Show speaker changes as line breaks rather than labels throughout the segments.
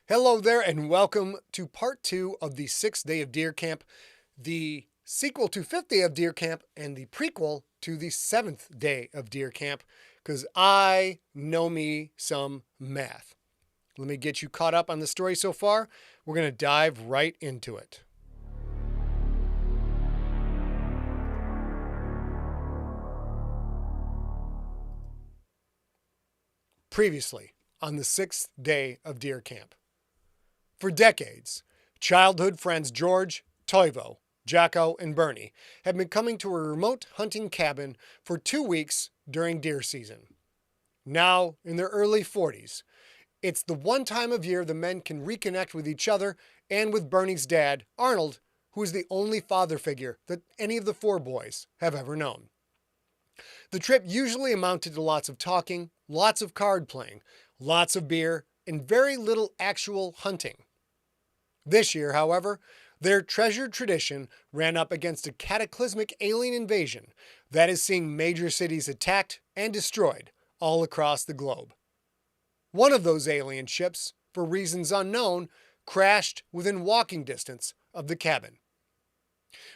Hello there, and welcome to part 2 of the 6th day of deer camp, the sequel to 5th day of deer camp, and the prequel to the 7th day of deer camp, because I know me some math. Let me get you caught up on the story so far. We're going to dive right into it. Previously, on the 6th day of deer camp. For decades, childhood friends George, Toivo, Jacko, and Bernie have been coming to a remote hunting cabin for 2 weeks during deer season. Now, in their early 40s, it's the one time of year the men can reconnect with each other and with Bernie's dad, Arnold, who is the only father figure that any of the 4 boys have ever known. The trip usually amounted to lots of talking, lots of card playing, lots of beer, and very little actual hunting. This year, however, their treasured tradition ran up against a cataclysmic alien invasion that is seeing major cities attacked and destroyed all across the globe. One of those alien ships, for reasons unknown, crashed within walking distance of the cabin.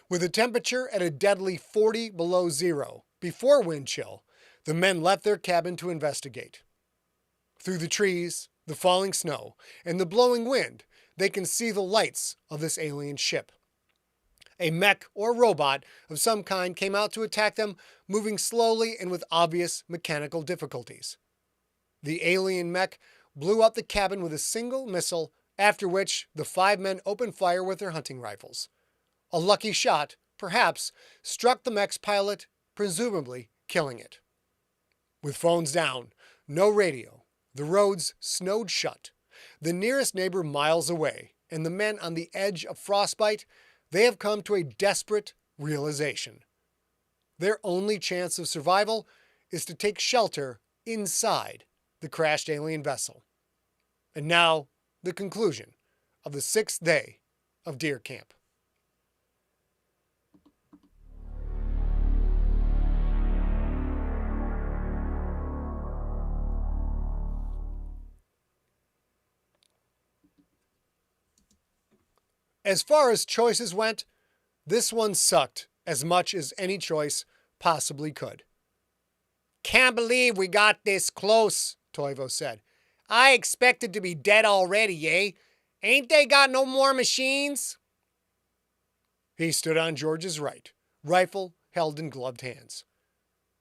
With the temperature at a deadly 40 below zero before wind chill, the men left their cabin to investigate. Through the trees, the falling snow, and the blowing wind, they can see the lights of this alien ship. A mech or robot of some kind came out to attack them, moving slowly and with obvious mechanical difficulties. The alien mech blew up the cabin with a single missile, after which the 5 men opened fire with their hunting rifles. A lucky shot, perhaps, struck the mech's pilot, presumably killing it. With phones down, no radio, the roads snowed shut, the nearest neighbor miles away, and the men on the edge of frostbite, they have come to a desperate realization. Their only chance of survival is to take shelter inside the crashed alien vessel. And now, the conclusion of the 6th day of deer camp. As far as choices went, this one sucked as much as any choice possibly could. "Can't believe we got this close," Toivo said. "I expected to be dead already, eh? Ain't they got no more machines?" He stood on George's right, rifle held in gloved hands.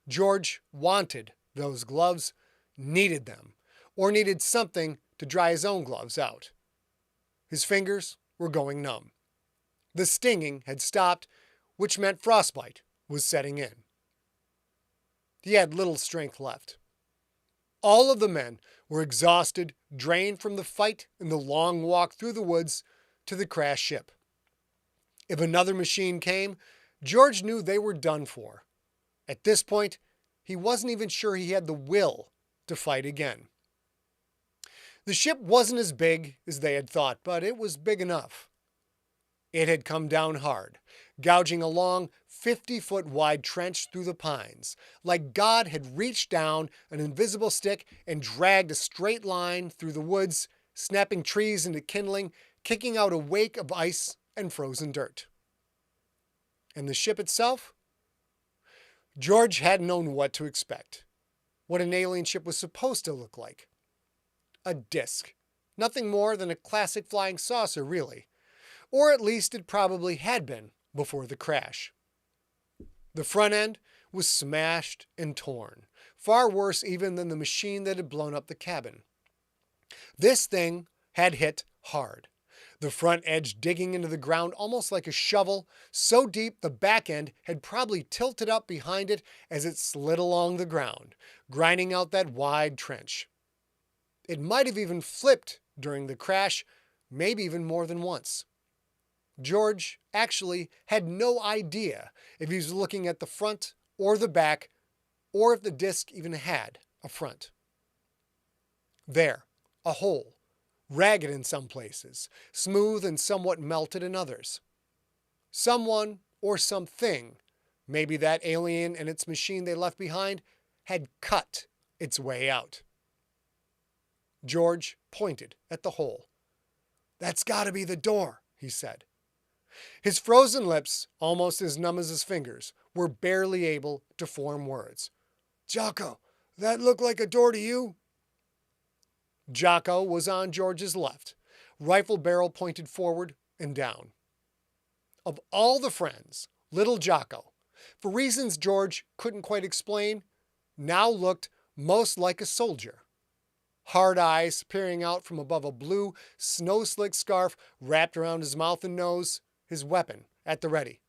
George wanted those gloves, needed them, or needed something to dry his own gloves out. His fingers were going numb. The stinging had stopped, which meant frostbite was setting in. He had little strength left. All of the men were exhausted, drained from the fight and the long walk through the woods to the crashed ship. If another machine came, George knew they were done for. At this point, he wasn't even sure he had the will to fight again. The ship wasn't as big as they had thought, but it was big enough. It had come down hard, gouging a long 50-foot wide trench through the pines, like God had reached down an invisible stick and dragged a straight line through the woods, snapping trees into kindling, kicking out a wake of ice and frozen dirt. And the ship itself? George hadn't known what to expect, what an alien ship was supposed to look like. A disc. Nothing more than a classic flying saucer, really. Or at least it probably had been before the crash. The front end was smashed and torn, far worse even than the machine that had blown up the cabin. This thing had hit hard, the front edge digging into the ground almost like a shovel, so deep the back end had probably tilted up behind it as it slid along the ground, grinding out that wide trench. It might have even flipped during the crash, maybe even more than once. George actually had no idea if he was looking at the front or the back, or if the disc even had a front. There, a hole, ragged in some places, smooth and somewhat melted in others. Someone or something, maybe that alien and its machine they left behind, had cut its way out. George pointed at the hole. That's gotta be the door, he said. His frozen lips, almost as numb as his fingers, were barely able to form words. Jocko, that look like a door to you? Jocko was on George's left, rifle barrel pointed forward and down. Of all the friends, little Jocko, for reasons George couldn't quite explain, now looked most like a soldier. Hard eyes peering out from above a blue, snow-slick scarf wrapped around his mouth and nose, his weapon at the ready.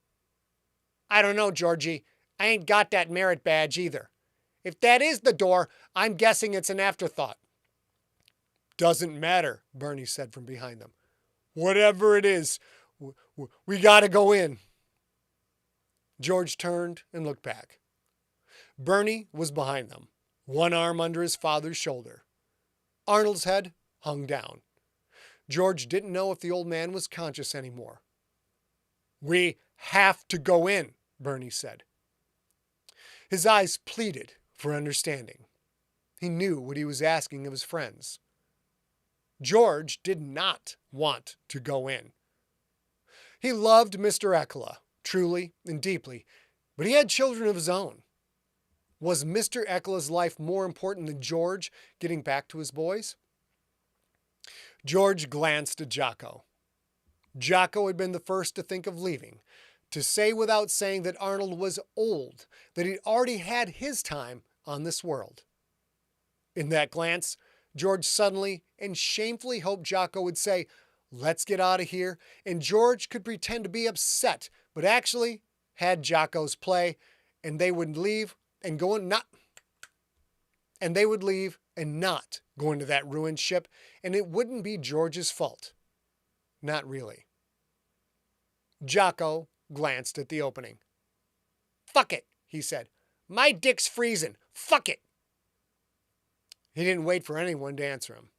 I don't know, Georgie. I ain't got that merit badge either. If that is the door, I'm guessing it's an afterthought. Doesn't matter, Bernie said from behind them. Whatever it is, we gotta go in. George turned and looked back. Bernie was behind them, one arm under his father's shoulder. Arnold's head hung down. George didn't know if the old man was conscious anymore. We have to go in, Bernie said. His eyes pleaded for understanding. He knew what he was asking of his friends. George did not want to go in. He loved Mr. Eckela, truly and deeply, but he had children of his own. Was Mr. Eckela's life more important than George getting back to his boys? George glanced at Jocko. Jocko had been the first to think of leaving, to say without saying that Arnold was old, that he'd already had his time on this world. In that glance, George suddenly and shamefully hoped Jocko would say, let's get out of here, and George could pretend to be upset, but actually had Jocko's play, and they would leave and go and not go into that ruined ship, and it wouldn't be George's fault. Not really. Jocko glanced at the opening. Fuck it, he said. My dick's freezing. Fuck it. He didn't wait for anyone to answer him.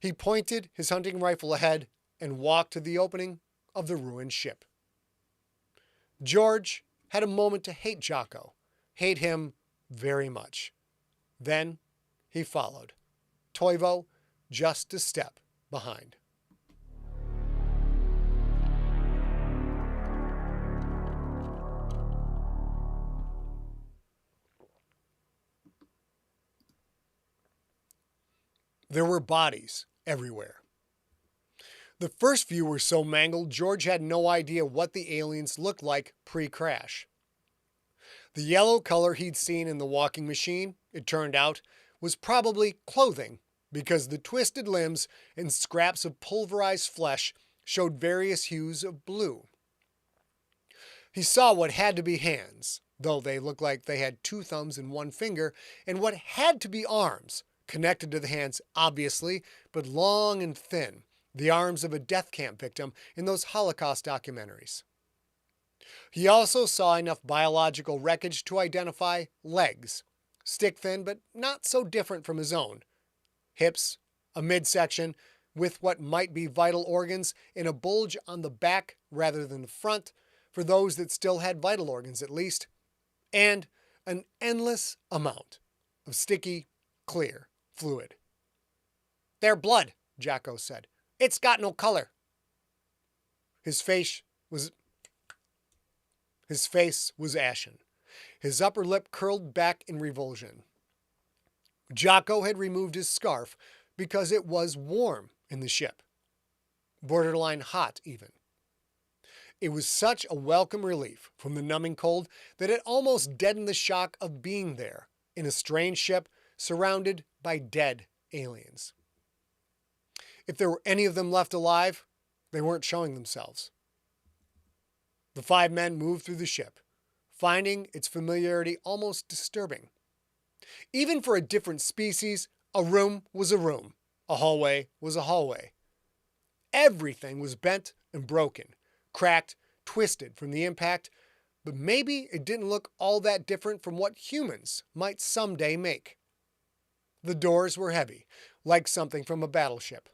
He pointed his hunting rifle ahead and walked to the opening of the ruined ship. George had a moment to hate Jocko, hate him very much. Then he followed, Toivo just a step behind. There were bodies everywhere. The first few were so mangled, George had no idea what the aliens looked like pre-crash. The yellow color he'd seen in the walking machine, it turned out, was probably clothing, because the twisted limbs and scraps of pulverized flesh showed various hues of blue. He saw what had to be hands, though they looked like they had 2 thumbs and 1 finger, and what had to be arms, connected to the hands, obviously, but long and thin, the arms of a death camp victim in those Holocaust documentaries. He also saw enough biological wreckage to identify legs, stick-thin but not so different from his own, hips, a midsection with what might be vital organs in a bulge on the back rather than the front, for those that still had vital organs at least, and an endless amount of sticky, clear fluid. They're blood, Jocko said. It's got no color. His face was ashen. His upper lip curled back in revulsion. Jocko had removed his scarf because it was warm in the ship. Borderline hot, even. It was such a welcome relief from the numbing cold that it almost deadened the shock of being there in a strange ship surrounded by dead aliens. If there were any of them left alive, they weren't showing themselves. The 5 men moved through the ship, finding its familiarity almost disturbing. Even for a different species, a room was a room, a hallway was a hallway. Everything was bent and broken, cracked, twisted from the impact, but maybe it didn't look all that different from what humans might someday make. The doors were heavy, like something from a battleship.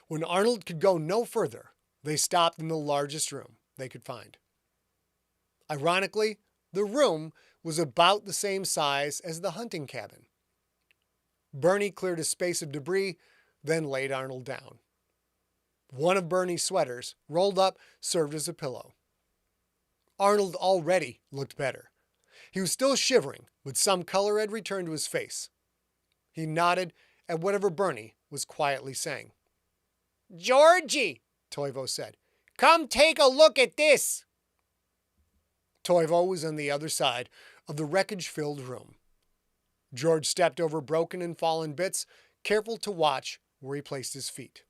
When Arnold could go no further, they stopped in the largest room they could find. Ironically, the room was about the same size as the hunting cabin. Bernie cleared a space of debris then laid Arnold down. One of Bernie's sweaters, rolled up, served as a pillow. Arnold already looked better. He was still shivering, but some color had returned to his face. He nodded at whatever Bernie was quietly saying. "Georgie," Toivo said, "come take a look at this." Toivo was on the other side of the wreckage-filled room. George stepped over broken and fallen bits, careful to watch where he placed his feet.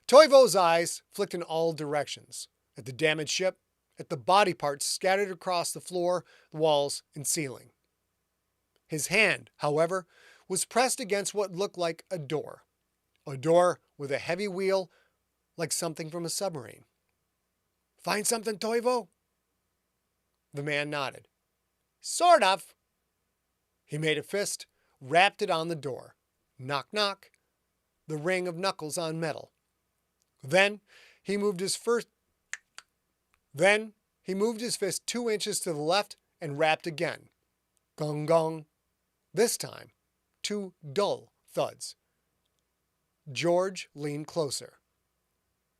Toivo's eyes flicked in all directions, at the damaged ship, at the body parts scattered across the floor, the walls, and ceiling. His hand, however, was pressed against what looked like a door with a heavy wheel like something from a submarine. "Find something, Toivo?" The man nodded. "Sort of." He made a fist, rapped it on the door. Knock, knock. The ring of knuckles on metal. Then he moved his fist 2 inches to the left and rapped again. Gong gong. This time, 2 dull thuds. George leaned closer.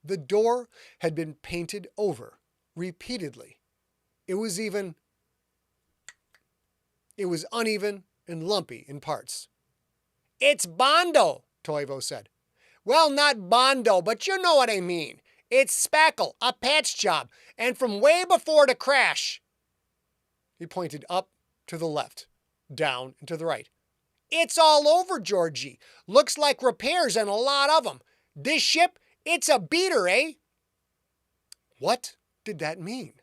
The door had been painted over repeatedly. It was uneven and lumpy in parts. "It's Bondo," Toivo said. "Well, not Bondo, but you know what I mean. It's spackle, a patch job, and from way before the crash." He pointed up to the left, down and to the right. "It's all over, Georgie. Looks like repairs and a lot of them. This ship, it's a beater, eh?" What did that mean?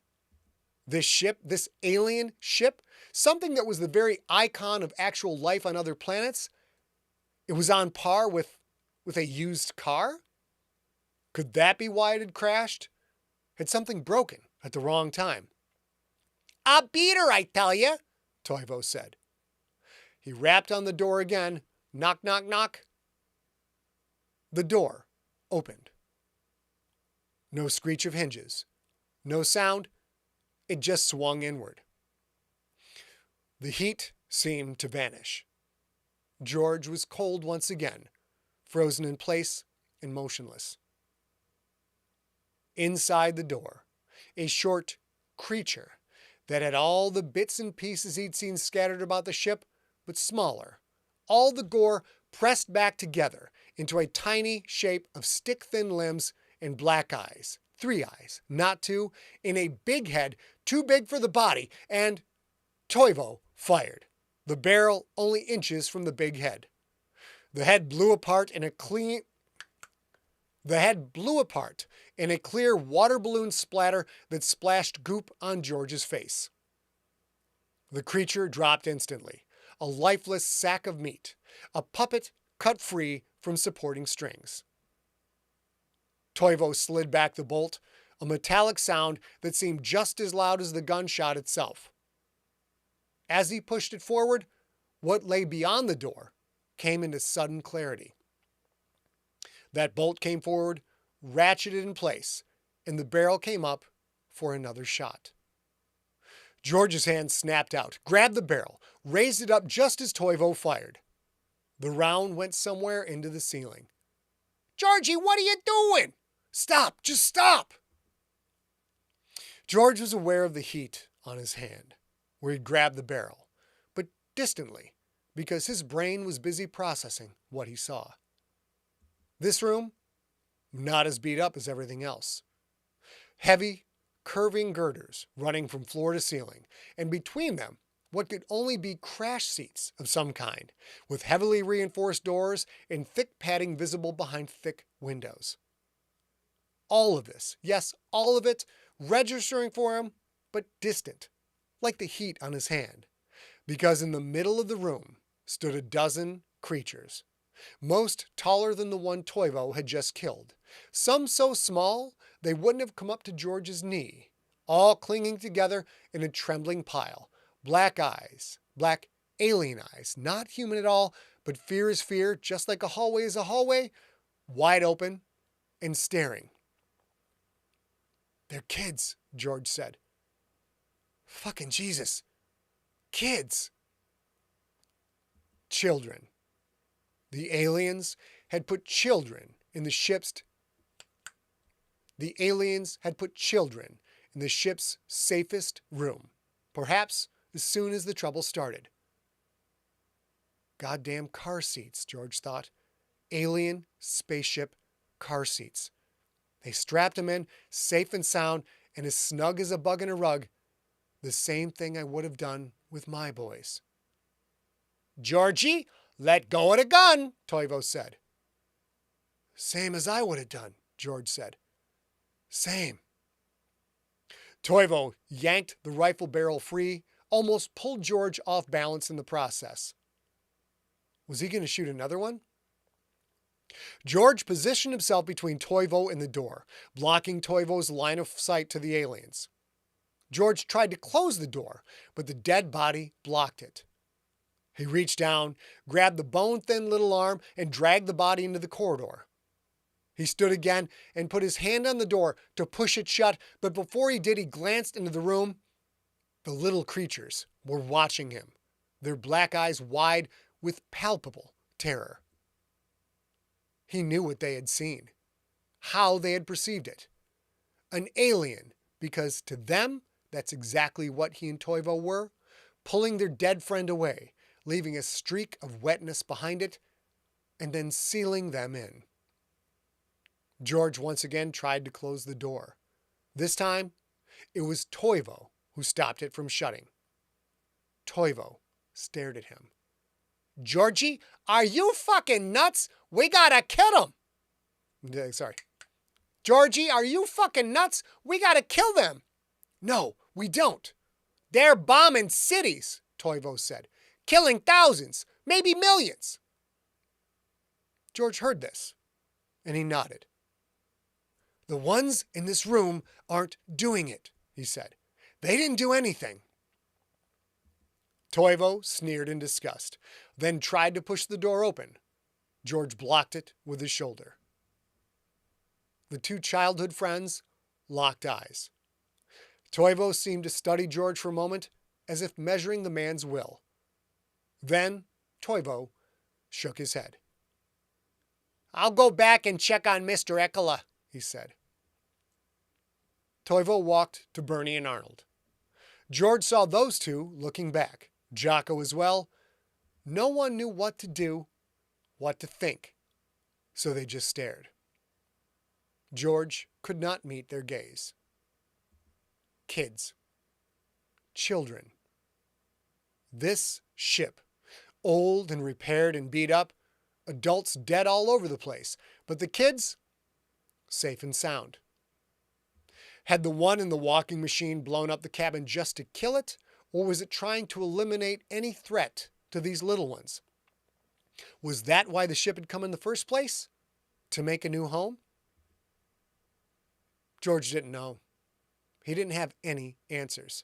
This ship, this alien ship, something that was the very icon of actual life on other planets, it was on par with a used car? Could that be why it had crashed? Had something broken at the wrong time? "A beater, I tell you," Toivo said. He rapped on the door again. Knock, knock, knock. The door opened. No screech of hinges. No sound. It just swung inward. The heat seemed to vanish. George was cold once again, frozen in place and motionless. Inside the door, a short creature that had all the bits and pieces he'd seen scattered about the ship, but smaller, all the gore pressed back together into a tiny shape of stick-thin limbs and black eyes. 3 eyes, not 2, in a big head, too big for the body, and Toivo fired, the barrel only inches from the big head. The head blew apart in a clear water balloon splatter that splashed goop on George's face. The creature dropped instantly, a lifeless sack of meat, a puppet cut free from supporting strings. Toivo slid back the bolt, a metallic sound that seemed just as loud as the gunshot itself. As he pushed it forward, what lay beyond the door came into sudden clarity. That bolt came forward, ratcheted in place, and the barrel came up for another shot. George's hand snapped out, grabbed the barrel, raised it up just as Toivo fired. The round went somewhere into the ceiling. "Georgie, what are you doing? Stop! Just stop!" George was aware of the heat on his hand, where he'd grabbed the barrel, but distantly, because his brain was busy processing what he saw. This room, not as beat up as everything else. Heavy, curving girders running from floor to ceiling, and between them, what could only be crash seats of some kind, with heavily reinforced doors and thick padding visible behind thick windows. All of this, yes, all of it, registering for him, but distant, like the heat on his hand, because in the middle of the room stood a dozen creatures, most taller than the one Toivo had just killed, some so small they wouldn't have come up to George's knee, all clinging together in a trembling pile, black eyes, black alien eyes, not human at all, but fear is fear, just like a hallway is a hallway, wide open and staring. "They're kids," George said. "Fucking Jesus. Kids." Children. The aliens had put children in the ship's safest room, perhaps as soon as the trouble started. Goddamn car seats, George thought. Alien spaceship car seats. They strapped him in, safe and sound, and as snug as a bug in a rug. The same thing I would have done with my boys. Georgie, let go of the gun, Toivo said. Same as I would have done, George said. Same. Toivo yanked the rifle barrel free, almost pulled George off balance in the process. Was he going to shoot another one? George positioned himself between Toivo and the door, blocking Toivo's line of sight to the aliens. George tried to close the door, but the dead body blocked it. He reached down, grabbed the bone-thin little arm, and dragged the body into the corridor. He stood again and put his hand on the door to push it shut, but before he did, he glanced into the room. The little creatures were watching him, their black eyes wide with palpable terror. He knew what they had seen, how they had perceived it. An alien, because to them, that's exactly what he and Toivo were, pulling their dead friend away, leaving a streak of wetness behind it, and then sealing them in. George once again tried to close the door. This time, it was Toivo who stopped it from shutting. Toivo stared at him. Georgie, are you fucking nuts? We gotta kill them. Sorry. Georgie, are you fucking nuts? We gotta kill them. No, we don't. They're bombing cities, Toivo said. Killing thousands, maybe millions. George heard this, and he nodded. The ones in this room aren't doing it, he said. They didn't do anything. Toivo sneered in disgust, then tried to push the door open. George blocked it with his shoulder. The two childhood friends locked eyes. Toivo seemed to study George for a moment, as if measuring the man's will. Then Toivo shook his head. I'll go back and check on Mr. Ekela, he said. Toivo walked to Bernie and Arnold. George saw those two looking back, Jocko as well. No one knew what to do, what to think, so they just stared. George could not meet their gaze. Kids. Children. This ship, old and repaired and beat up, adults dead all over the place, but the kids, safe and sound. Had the one in the walking machine blown up the cabin just to kill it, or was it trying to eliminate any threat to these little ones? Was that why the ship had come in the first place? To make a new home? George didn't know. He didn't have any answers.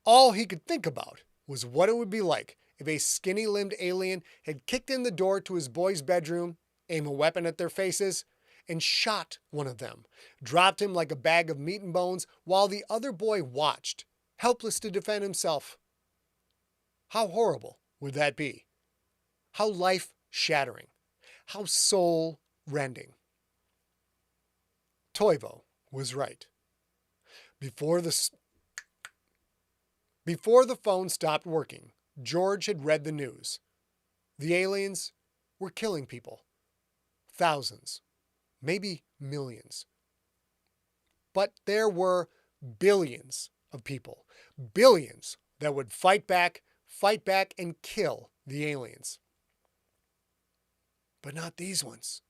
All he could think about was what it would be like if a skinny-limbed alien had kicked in the door to his boys' bedroom, aimed a weapon at their faces, and shot one of them, dropped him like a bag of meat and bones while the other boy watched, helpless to defend himself. How horrible would that be? How life-shattering. How soul-rending. Toivo was right. Before the phone stopped working, George had read the news. The aliens were killing people. Thousands. Maybe millions. But there were billions of people. Billions that would fight back and kill the aliens. But not these ones,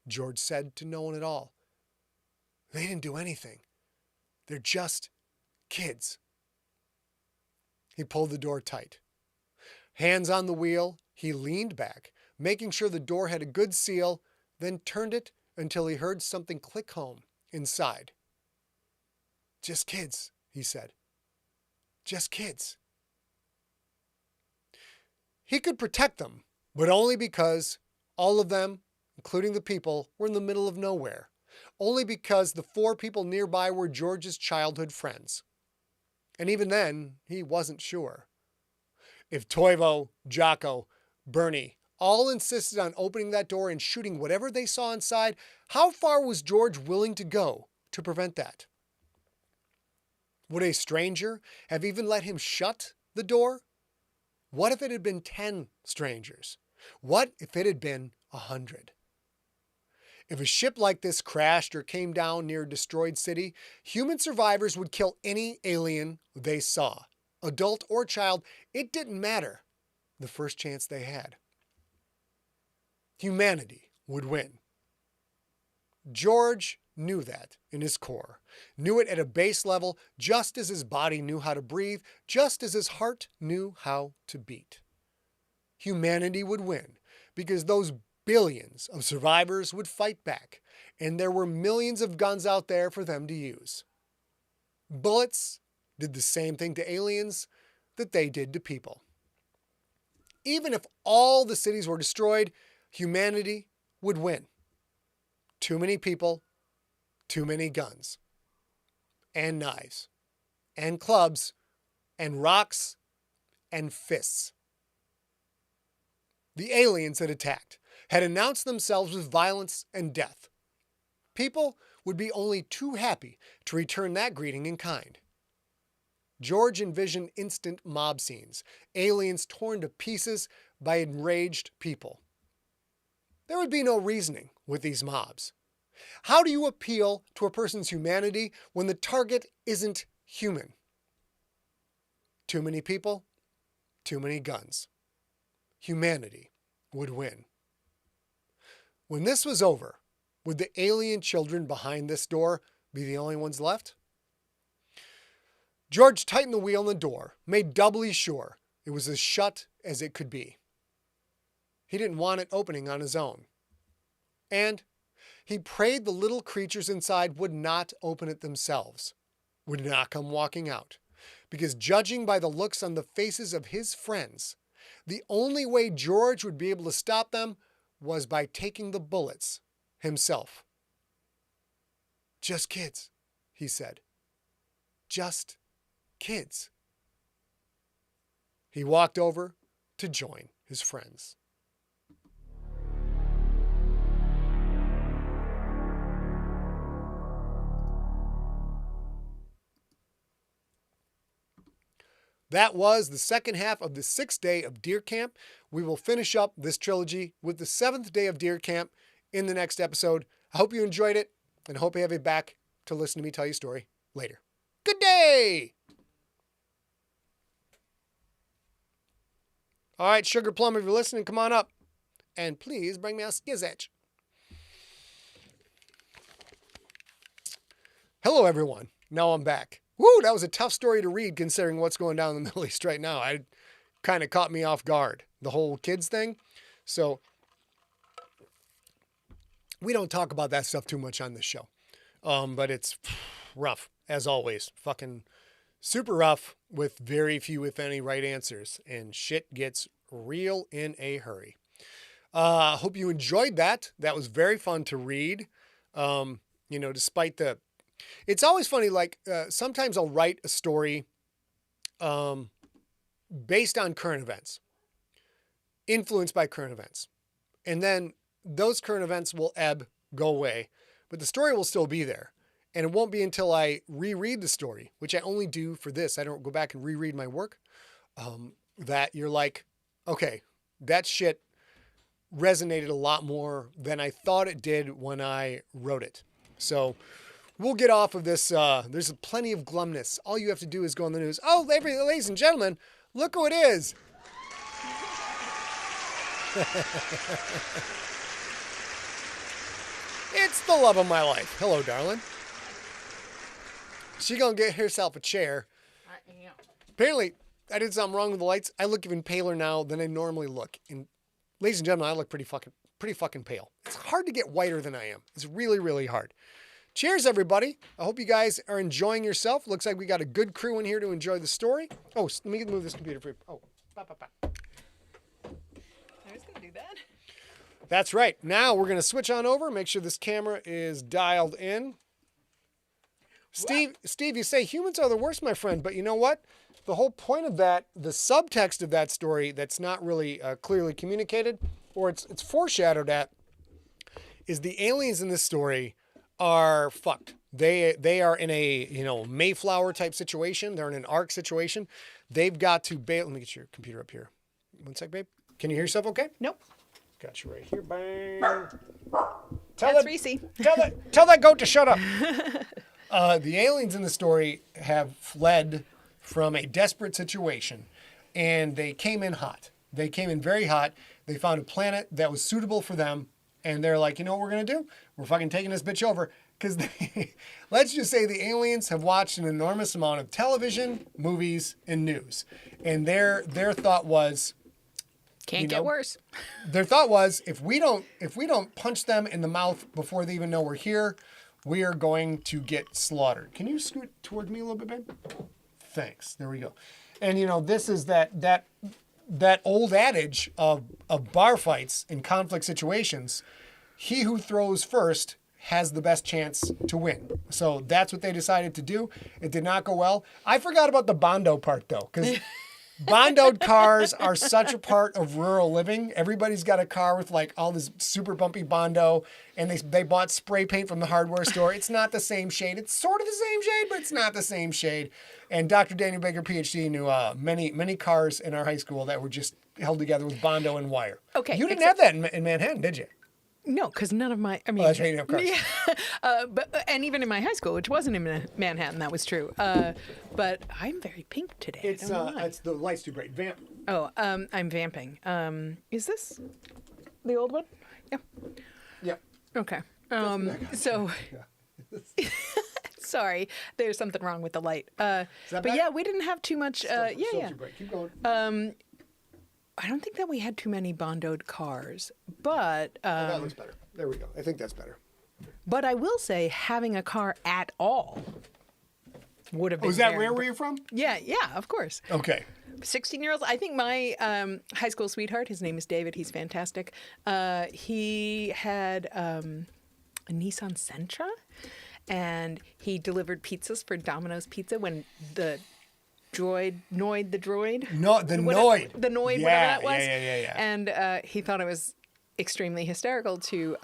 George said to no one at all. They didn't do anything. They're just kids. He pulled the door tight. Hands on the wheel, he leaned back, making sure the door had a good seal, then turned it until he heard something click home inside. Just kids, he said. Just kids. He could protect them, but only because all of them, including the people, were in the middle of nowhere. Only because the 4 people nearby were George's childhood friends. And even then, he wasn't sure. If Toivo, Jocko, Bernie, all insisted on opening that door and shooting whatever they saw inside, how far was George willing to go to prevent that? Would a stranger have even let him shut the door? What if it had been 10 strangers? What if it had been 100? If a ship like this crashed or came down near a destroyed city, human survivors would kill any alien they saw. Adult or child, it didn't matter the first chance they had. Humanity would win. George knew that in his core, knew it at a base level, just as his body knew how to breathe, just as his heart knew how to beat. Humanity would win because those billions of survivors would fight back, and there were millions of guns out there for them to use. Bullets did the same thing to aliens that they did to people. Even if all the cities were destroyed, humanity would win. Too many people, too many guns, and knives, and clubs, and rocks, and fists. The aliens had attacked, had announced themselves with violence and death. People would be only too happy to return that greeting in kind. George envisioned instant mob scenes, aliens torn to pieces by enraged people. There would be no reasoning with these mobs. How do you appeal to a person's humanity when the target isn't human? Too many people, too many guns. Humanity would win. When this was over, would the alien children behind this door be the only ones left? George tightened the wheel on the door, made doubly sure it was as shut as it could be. He didn't want it opening on his own. And he prayed the little creatures inside would not open it themselves, would not come walking out, because judging by the looks on the faces of his friends, the only way George would be able to stop them was by taking the bullets himself. Just kids, he said. Just kids. He walked over to join his friends. That was the second half of the 6th day of Deer Camp. We will finish up this trilogy with the 7th day of Deer Camp in the next episode. I hope you enjoyed it, and I hope you have it back to listen to me tell you a story later. Good day! All right, Sugar Plum, if you're listening, come on up. And please bring me a skizzetch. Hello, everyone. Now I'm back. Woo, that was a tough story to read considering what's going down in the Middle East right now. It kind of caught me off guard, the whole kids thing. So we don't talk about that stuff too much on this show. But it's rough, as always. Fucking super rough with very few, if any, right answers. And shit gets real in a hurry. Hope you enjoyed that. That was very fun to read. Despite the... It's always funny, sometimes I'll write a story based on current events, influenced by current events. And then those current events will go away, but the story will still be there. And it won't be until I reread the story, which I only do for this. I don't go back and reread my work, that you're like, okay, that shit resonated a lot more than I thought it did when I wrote it. So we'll get off of this. There's plenty of glumness. All you have to do is go on the news. Oh, ladies and gentlemen, look who it is. It's the love of my life. Hello, darling. She gonna get herself a chair. I am. Apparently, I did something wrong with the lights. I look even paler now than I normally look. And ladies and gentlemen, I look pretty fucking pale. It's hard to get whiter than I am. It's really, really hard. Cheers, everybody. I hope you guys are enjoying yourself. Looks like we got a good crew in here to enjoy the story. Oh, let me move this computer for you. Oh, I was going to do that. That's right. Now we're going to switch on over, make sure this camera is dialed in. Steve, you say humans are the worst, my friend, but you know what? The whole point of that, the subtext of that story that's not really clearly communicated, or it's foreshadowed at, is the aliens in this story are fucked. They are in a, Mayflower type situation. They're in an Ark situation. They've got to bail. Let me get your computer up here. One sec, babe. Can you hear yourself okay?
Nope.
Got you right here. Bang.
That's Reese.
Tell that goat to shut up. The aliens in the story have fled from a desperate situation, and they came in hot. They came in very hot. They found a planet that was suitable for them, and they're like, you know what we're going to do? We're fucking taking this bitch over. Because let's just say the aliens have watched an enormous amount of television, movies, and news. And their thought was...
Can't get worse.
Their thought was, if we don't punch them in the mouth before they even know we're here, we are going to get slaughtered. Can you scoot toward me a little bit, babe? Thanks. There we go. And this is that old adage of bar fights and conflict situations. He who throws first has the best chance to win. So that's what they decided to do. It did not go well. I forgot about the Bondo part though, because Bondoed cars are such a part of rural living. Everybody's got a car with like all this super bumpy Bondo, and they bought spray paint from the hardware store. It's not the same shade. It's sort of the same shade, but it's not the same shade. And Dr. Daniel Baker, PhD, knew many cars in our high school that were just held together with Bondo and wire.
Okay.
You didn't have that in Manhattan, did you?
No, because none of my,
that's right, you have cars.
Yeah, and even in my high school, which wasn't in Manhattan, that was true. But I'm very pink today.
It's the light's too bright. Vamp.
Oh, I'm vamping. Is this the old one? Yeah.
Yeah.
Okay. So. Sorry, there's something wrong with the light. But
bad?
yeah, we didn't have too much.
Still too bright. Keep going.
I don't think that we had too many Bondoed cars, but
that looks better. There we go. I think that's better.
But I will say, having a car at all would have been.
Was that where you're from?
Yeah, of course.
Okay.
16-year-olds. I think my high school sweetheart, his name is David. He's fantastic. He had a Nissan Sentra, and he delivered pizzas for Domino's Pizza when the droid.
No, the Noid.
The Noid, whatever that was.
Yeah.
And he thought it was extremely hysterical to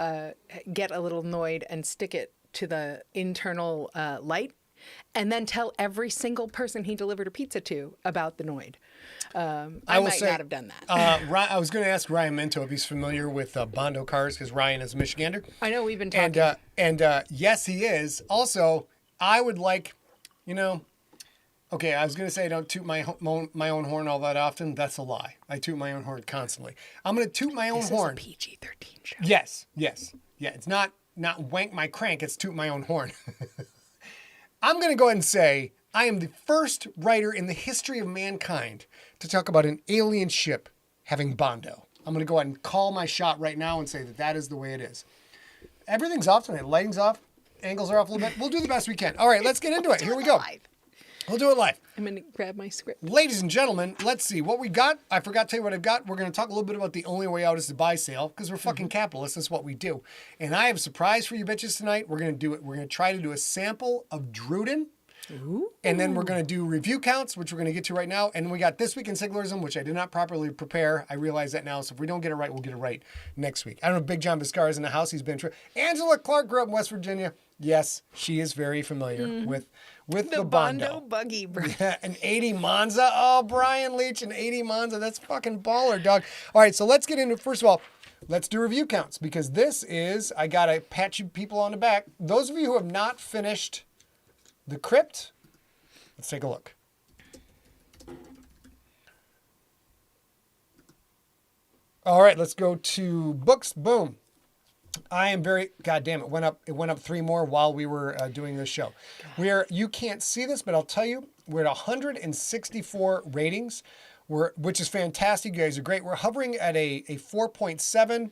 get a little Noid and stick it to the internal light, and then tell every single person he delivered a pizza to about the Noid. I might not have done that.
I was going to ask Ryan Minto if he's familiar with Bondo cars, because Ryan is a Michigander.
I know, we've been talking.
And yes, he is. Also, I would like, okay, I was going to say I don't toot my own horn all that often. That's a lie. I toot my own horn constantly. I'm going to toot my own horn.
This is a PG-13 show.
Yes. Yeah, it's not wank my crank, it's toot my own horn. I'm going to go ahead and say I am the first writer in the history of mankind to talk about an alien ship having Bondo. I'm going to go ahead and call my shot right now and say that is the way it is. Everything's off tonight. Lighting's off. Angles are off a little bit. We'll do the best we can. All right, let's get into it. Here we go. We'll do it live.
I'm going to grab my script.
Ladies and gentlemen, let's see what we got. I forgot to tell you what I've got. We're going to talk a little bit about the only way out is to buy sale, because we're fucking capitalists. That's what we do. And I have a surprise for you bitches tonight. We're going to do it. We're going to try to do a sample of Druden.
Ooh.
And then we're going to do review counts, which we're going to get to right now. And we got This Week in Siglerism, which I did not properly prepare. I realize that now. So if we don't get it right, we'll get it right next week. I don't know if Big John Viscar is in the house. He's been... Angela Clark grew up in West Virginia. Yes, she is very familiar with the Bondo
buggy, bro.
Yeah, an 80 Monza. Oh, Brian Leach, an 80 Monza. That's fucking baller, dog. All right, so let's get into, first of all, let's do review counts, because this is, I got to pat you people on the back. Those of you who have not finished The Crypt, let's take a look. All right, let's go to books. Boom. I am very, God damn, it went up 3 more while we were doing this show. You can't see this, but I'll tell you, we're at 164 ratings, which is fantastic. You guys are great. We're hovering at a 4.7.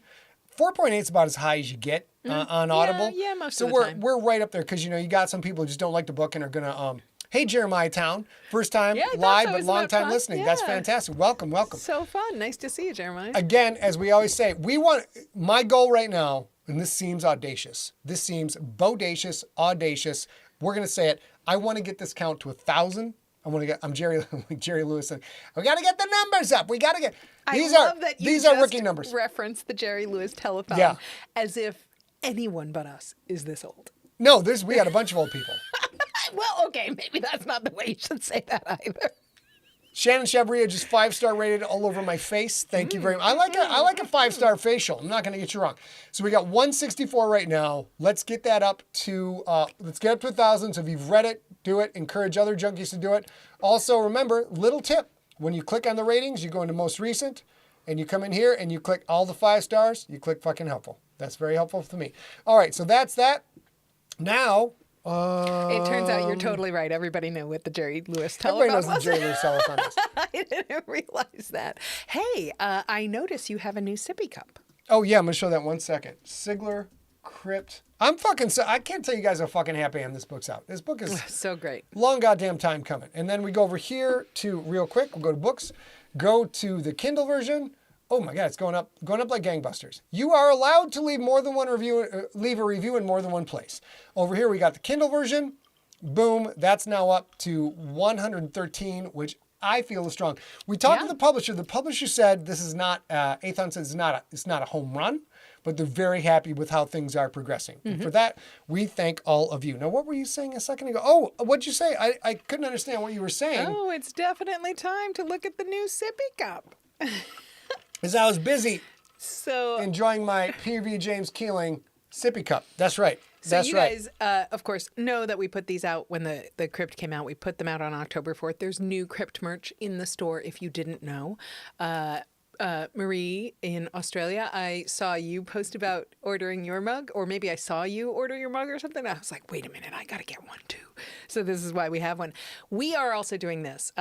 4.8 is about as high as you get on Audible.
Yeah, most
of
the time.
So we're right up there, because, you got some people who just don't like the book and are going to, hey, Jeremiah Town, first time live, but long time listening. Yeah. That's fantastic. Welcome.
So fun. Nice to see you, Jeremiah.
Again, as we always say, my goal right now, and this seems audacious. This seems bodacious, audacious. We're going to say it. I want to get this count to 1,000 I'm Jerry Jerry Lewis. And we got to get the numbers up. We got to get
I love that you
these are
just
rookie numbers.
reference the Jerry Lewis telethon
Yeah.
as if anyone but us is this old.
No, we got a bunch of old people.
Well, okay, maybe that's not the way you should say that either.
Shannon Chabria just 5-star rated all over my face. Thank you very much. I like a 5-star facial. I'm not going to get you wrong. So we got 164 right now. Let's get that up to 1,000. So if you've read it, do it. Encourage other junkies to do it. Also, remember, little tip: when you click on the ratings, you go into most recent, and you come in here and you click all the 5 stars. You click fucking helpful. That's very helpful for me. All right, so that's that. Now.
It turns out you're totally right. Everybody knew what the Jerry Lewis telethon
Everybody knows
was.
the Jerry Lewis telethon is.
I didn't realize that. Hey, I notice you have a new sippy cup.
Oh, yeah, I'm going to show that 1 second. Sigler Crypt. I can't tell you guys how fucking happy I am this book's out. This book is
So great.
long goddamn time coming. And then we go over here to, real quick, we'll go to books, go to the Kindle version. Oh my God, it's going up like gangbusters. You are allowed to leave leave a review in more than one place. Over here, we got the Kindle version. Boom, that's now up to 113, which I feel is strong. We talked to the publisher. The publisher said this is not, Athon said it's not a home run, but they're very happy with how things are progressing. And for that, we thank all of you. Now, what were you saying a second ago? Oh, what'd you say? I couldn't understand what you were saying.
Oh, it's definitely time to look at the new sippy cup.
Because I was busy
So
enjoying my PV James Keeling sippy cup. That's right.
So
That's
you
right.
guys, of course, know that we put these out when the Crypt came out. We put them out on October 4th. There's new Crypt merch in the store if you didn't know. Marie in Australia, I saw you post about ordering your mug, or maybe I saw you order your mug or something. I was like, wait a minute, I got to get one too. So this is why we have one. We are also doing this.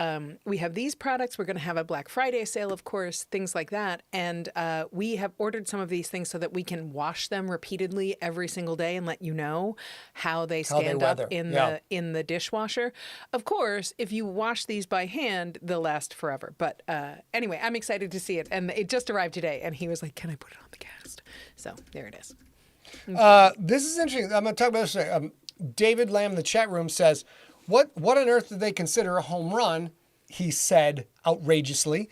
We have these products. We're going to have a Black Friday sale, of course, things like that. And we have ordered some of these things so that we can wash them repeatedly every single day and let you know how they stand up in the dishwasher. Of course, if you wash these by hand, they'll last forever. But anyway, I'm excited to see it. And it just arrived today. And he was like, can I put it on the cast? So there it is.
This is interesting. I'm going to talk about this today. David Lamb in the chat room says, what on earth did they consider a home run? He said outrageously.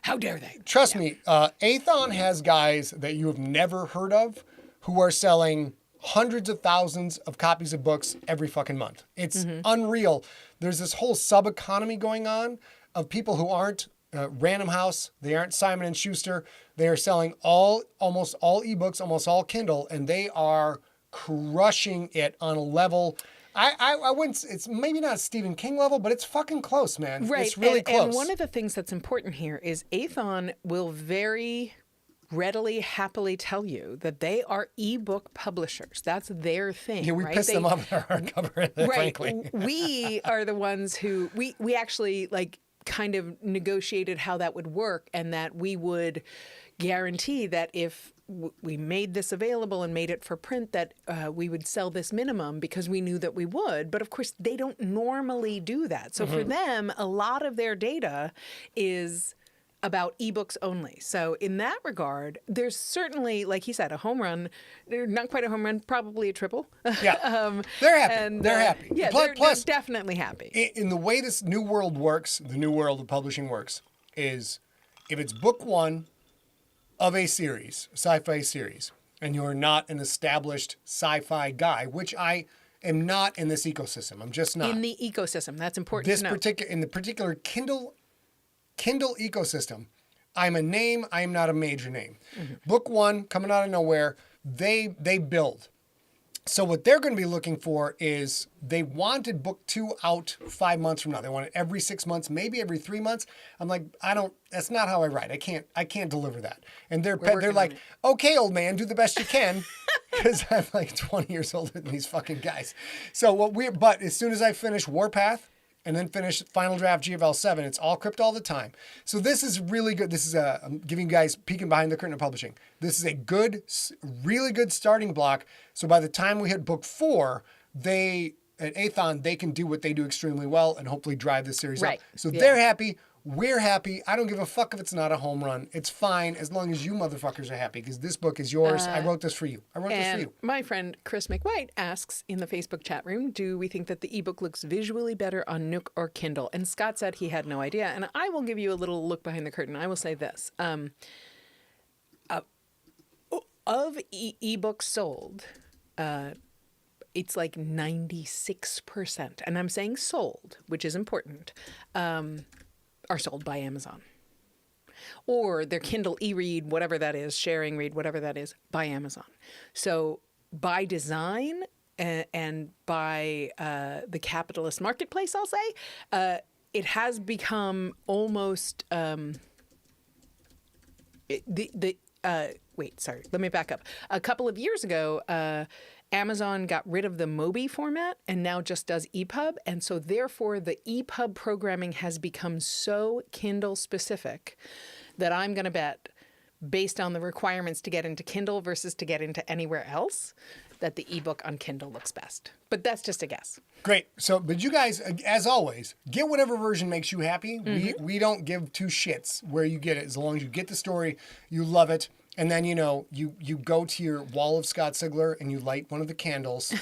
How dare they?
Trust me, Athon has guys that you have never heard of who are selling hundreds of thousands of copies of books every fucking month. It's unreal. There's this whole sub-economy going on of people who aren't Random House. They aren't Simon & Schuster. They are selling almost all ebooks, almost all Kindle, and they are crushing it on a level. I wouldn't. It's maybe not Stephen King level, but it's fucking close, man.
Right.
It's really close.
And one of the things that's important here is Athon will very readily, happily tell you that they are ebook publishers. That's their thing.
Yeah, we
right?
pissed them off with our hardcover, frankly.
We are the ones who we actually kind of negotiated how that would work, and that we would guarantee that if we made this available and made it for print, that we would sell this minimum, because we knew that we would. But of course, they don't normally do that. So for them, a lot of their data is about ebooks only. So in that regard, there's certainly, like he said, a home run. They're not quite a home run, probably a triple.
Yeah, they're happy.
And,
they're happy.
Yeah,
Plus,
they're definitely happy.
In the way this new world works, the new world of publishing works, is if it's book one of a series, sci-fi series, and you're not an established sci-fi guy, which I am not in this ecosystem. I'm just not.
In the ecosystem, that's important
This
to know.
in the particular Kindle ecosystem, I'm a name. I am not a major name. Book one, coming out of nowhere, they build. So what they're going to be looking for is, they wanted book two out 5 months from now. They want it every 6 months, maybe every 3 months. I'm like, that's not how I write. I can't deliver that. And they're like, okay, old man, do the best you can. Because I'm like 20 years older than these fucking guys. So but as soon as I finish Warpath, and then finish Final Draft GFL 7. It's all Crypt all the time. So this is really good. This is I'm giving you guys peeking behind the curtain of publishing. This is a really good starting block. So by the time we hit book 4, at Athon, they can do what they do extremely well and hopefully drive this series up. So they're happy. We're happy. I don't give a fuck if it's not a home run. It's fine as long as you motherfuckers are happy because this book is yours. I wrote this for you.
My friend Chris McWhite asks in the Facebook chat room, do we think that the ebook looks visually better on Nook or Kindle? And Scott said he had no idea. And I will give you a little look behind the curtain. I will say this. Of ebooks sold, it's like 96%, and I'm saying sold, which is important, are sold by Amazon. Or their Kindle e-read, whatever that is, sharing read, whatever that is, by Amazon. So by design and by the capitalist marketplace, I'll say, it has become almost wait, sorry, let me back up. A couple of years ago, Amazon got rid of the Mobi format and now just does EPUB. And so therefore the EPUB programming has become so Kindle specific that I'm going to bet, based on the requirements to get into Kindle versus to get into anywhere else, that the ebook on Kindle looks best. But that's just a guess.
Great. So, but you guys, as always, get whatever version makes you happy. We don't give two shits where you get it. As long as you get the story, you love it. And then, you know, you go to your wall of Scott Sigler and you light one of the candles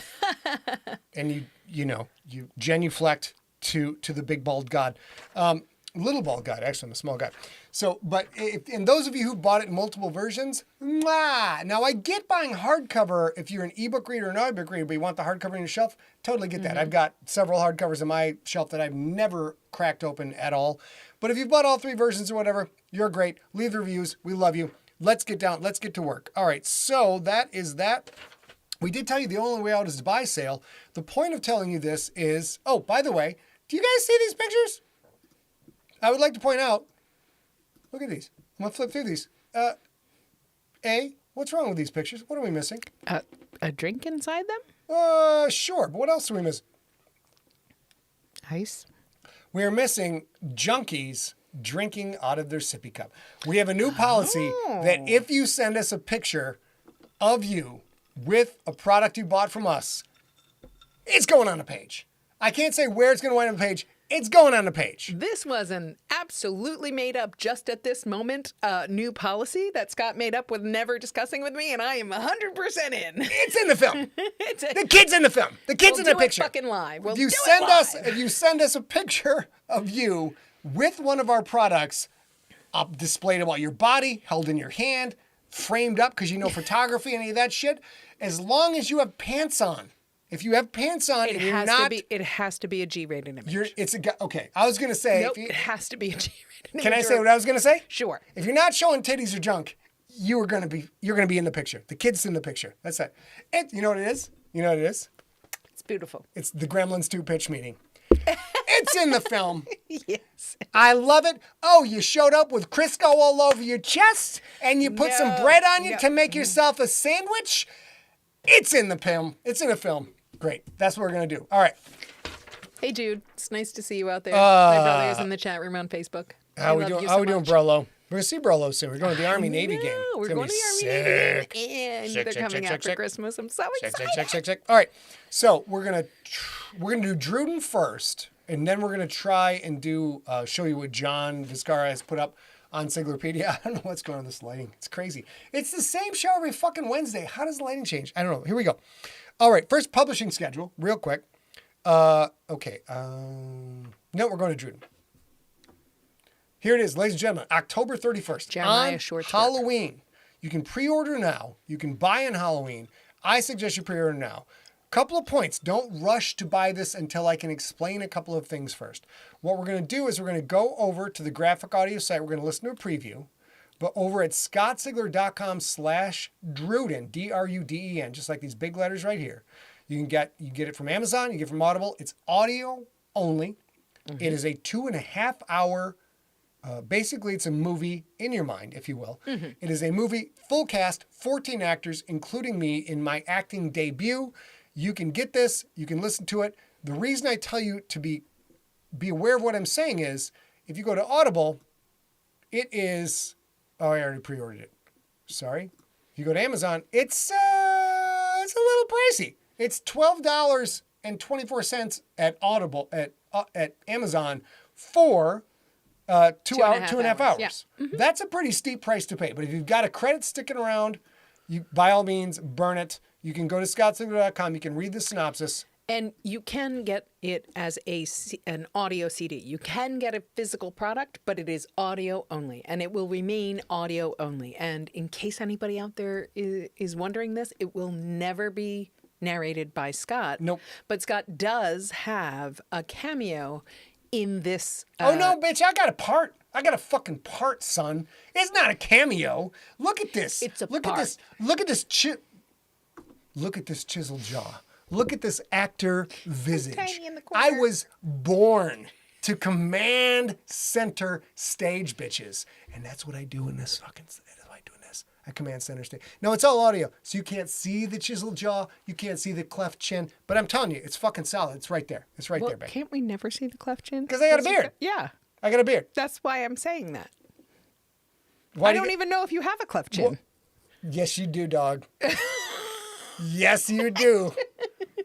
and you genuflect to the big bald god. Little bald god, actually, I'm a small guy. So, but and those of you who bought it in multiple versions, mwah! Now I get buying hardcover if you're an ebook reader or an audiobook reader, but you want the hardcover on your shelf, totally get that. I've got several hardcovers on my shelf that I've never cracked open at all. But if you've bought all three versions or whatever, you're great. Leave the reviews. We love you. Let's get to work. All right, so that is that. We did tell you the only way out is to buy sale. The point of telling you this is, oh, by the way, do you guys see these pictures? I would like to point out, look at these. I'm going to flip through these. What's wrong with these pictures? What are we missing?
A drink inside them?
Sure, but what else are we missing?
Ice.
We are missing junkies drinking out of their sippy cup. We have a new policy that if you send us a picture of you with a product you bought from us, it's going on the page. I can't say where it's going to wind up on the page. It's going on the page.
This was an absolutely made up, just at this moment, new policy that Scott made up with never discussing with me, and I am 100% in.
It's in the film. The kid's in the film. The kid's in the picture.
We'll do it fucking live. We'll
If you
do
send
it live.
if you send us a picture of you with one of our products displayed about your body, held in your hand, framed up because you know photography, any of that shit, as long as you have pants on. If you have pants on,
it has to be a G-rated image.
Okay. I was gonna say,
nope, it has to be a G-rated image.
Can I say what I was gonna say?
Sure.
If you're not showing titties or junk, you're gonna be in the picture. The kid's in the picture. That's it. You know what it is? You know what it is?
It's beautiful.
It's the Gremlins 2 pitch meeting. It's in the film.
Yes.
I love it. Oh, you showed up with Crisco all over your chest and you put some bread on you to make yourself a sandwich. It's in the film. It's in the film. Great. That's what we're going to do. All right.
Hey, Jude. It's nice to see you out there. My brother is in the chat room on Facebook.
How we doing, Brolo? We're going to see Brolo soon. We're going to the Army-Navy game.
We're going to the Army-Navy game. And they're coming out for Christmas. I'm so excited.
Check. All right. So we're going to do Druden first. And then we're going to try and show you what John Vizcara has put up on Siglerpedia. I don't know what's going on with this lighting. It's crazy. It's the same show every fucking Wednesday. How does the lighting change? I don't know. Here we go. All right. First publishing schedule, real quick. Okay. No, we're going to Druden. Here it is, ladies and gentlemen. October 31st.
Jeremiah
on
Short's
Halloween. Work. You can pre-order now. You can buy on Halloween. I suggest you pre-order now. Couple of points. Don't rush to buy this until I can explain a couple of things first. What we're going to do is we're going to go over to the graphic audio site. We're going to listen to a preview. But over at scottsigler.com/Druden, D-R-U-D-E-N, just like these big letters right here. You get it from Amazon. You get it from Audible. It's audio only. Mm-hmm. It is a 2.5 hour, basically it's a movie in your mind, if you will. Mm-hmm. It is a movie, full cast, 14 actors, including me in my acting debut. You can get this. You can listen to it. The reason I tell you to be aware of what I'm saying is, if you go to Audible, it is... Oh, I already pre-ordered it. Sorry. If you go to Amazon, it's a little pricey. It's $12.24 at Audible at Amazon for 2 hour, 2.5 hours.
Yeah.
That's a pretty steep price to pay. But if you've got a credit sticking around, you by all means burn it. You can go to scottssigler.com. You can read the synopsis.
And you can get it as an audio CD. You can get a physical product, but it is audio only, and it will remain audio only. And in case anybody out there is wondering this, it will never be narrated by Scott.
Nope.
But Scott does have a cameo in this.
Oh, no, bitch, I got a part. I got a fucking part, son. It's not a cameo. Look at this.
It's a
Look
part.
at this. Look at this. Look at this chiseled jaw. Look at this actor visage.
tiny in the corner.
I was born to command center stage, bitches. And that's what I do in this fucking... That's what I do in this. I command center stage. No, it's all audio. So you can't see the chiseled jaw. You can't see the cleft chin. But I'm telling you, it's fucking solid. It's right there. It's right
Well,
there, baby.
can't we never see the cleft chin?
'Cause I got a beard.
Yeah.
I got a beard.
That's why I'm saying that.
Why
I
do you
don't
get-
even know if you have a cleft chin.
Yes, you do, dog. Yes, you do.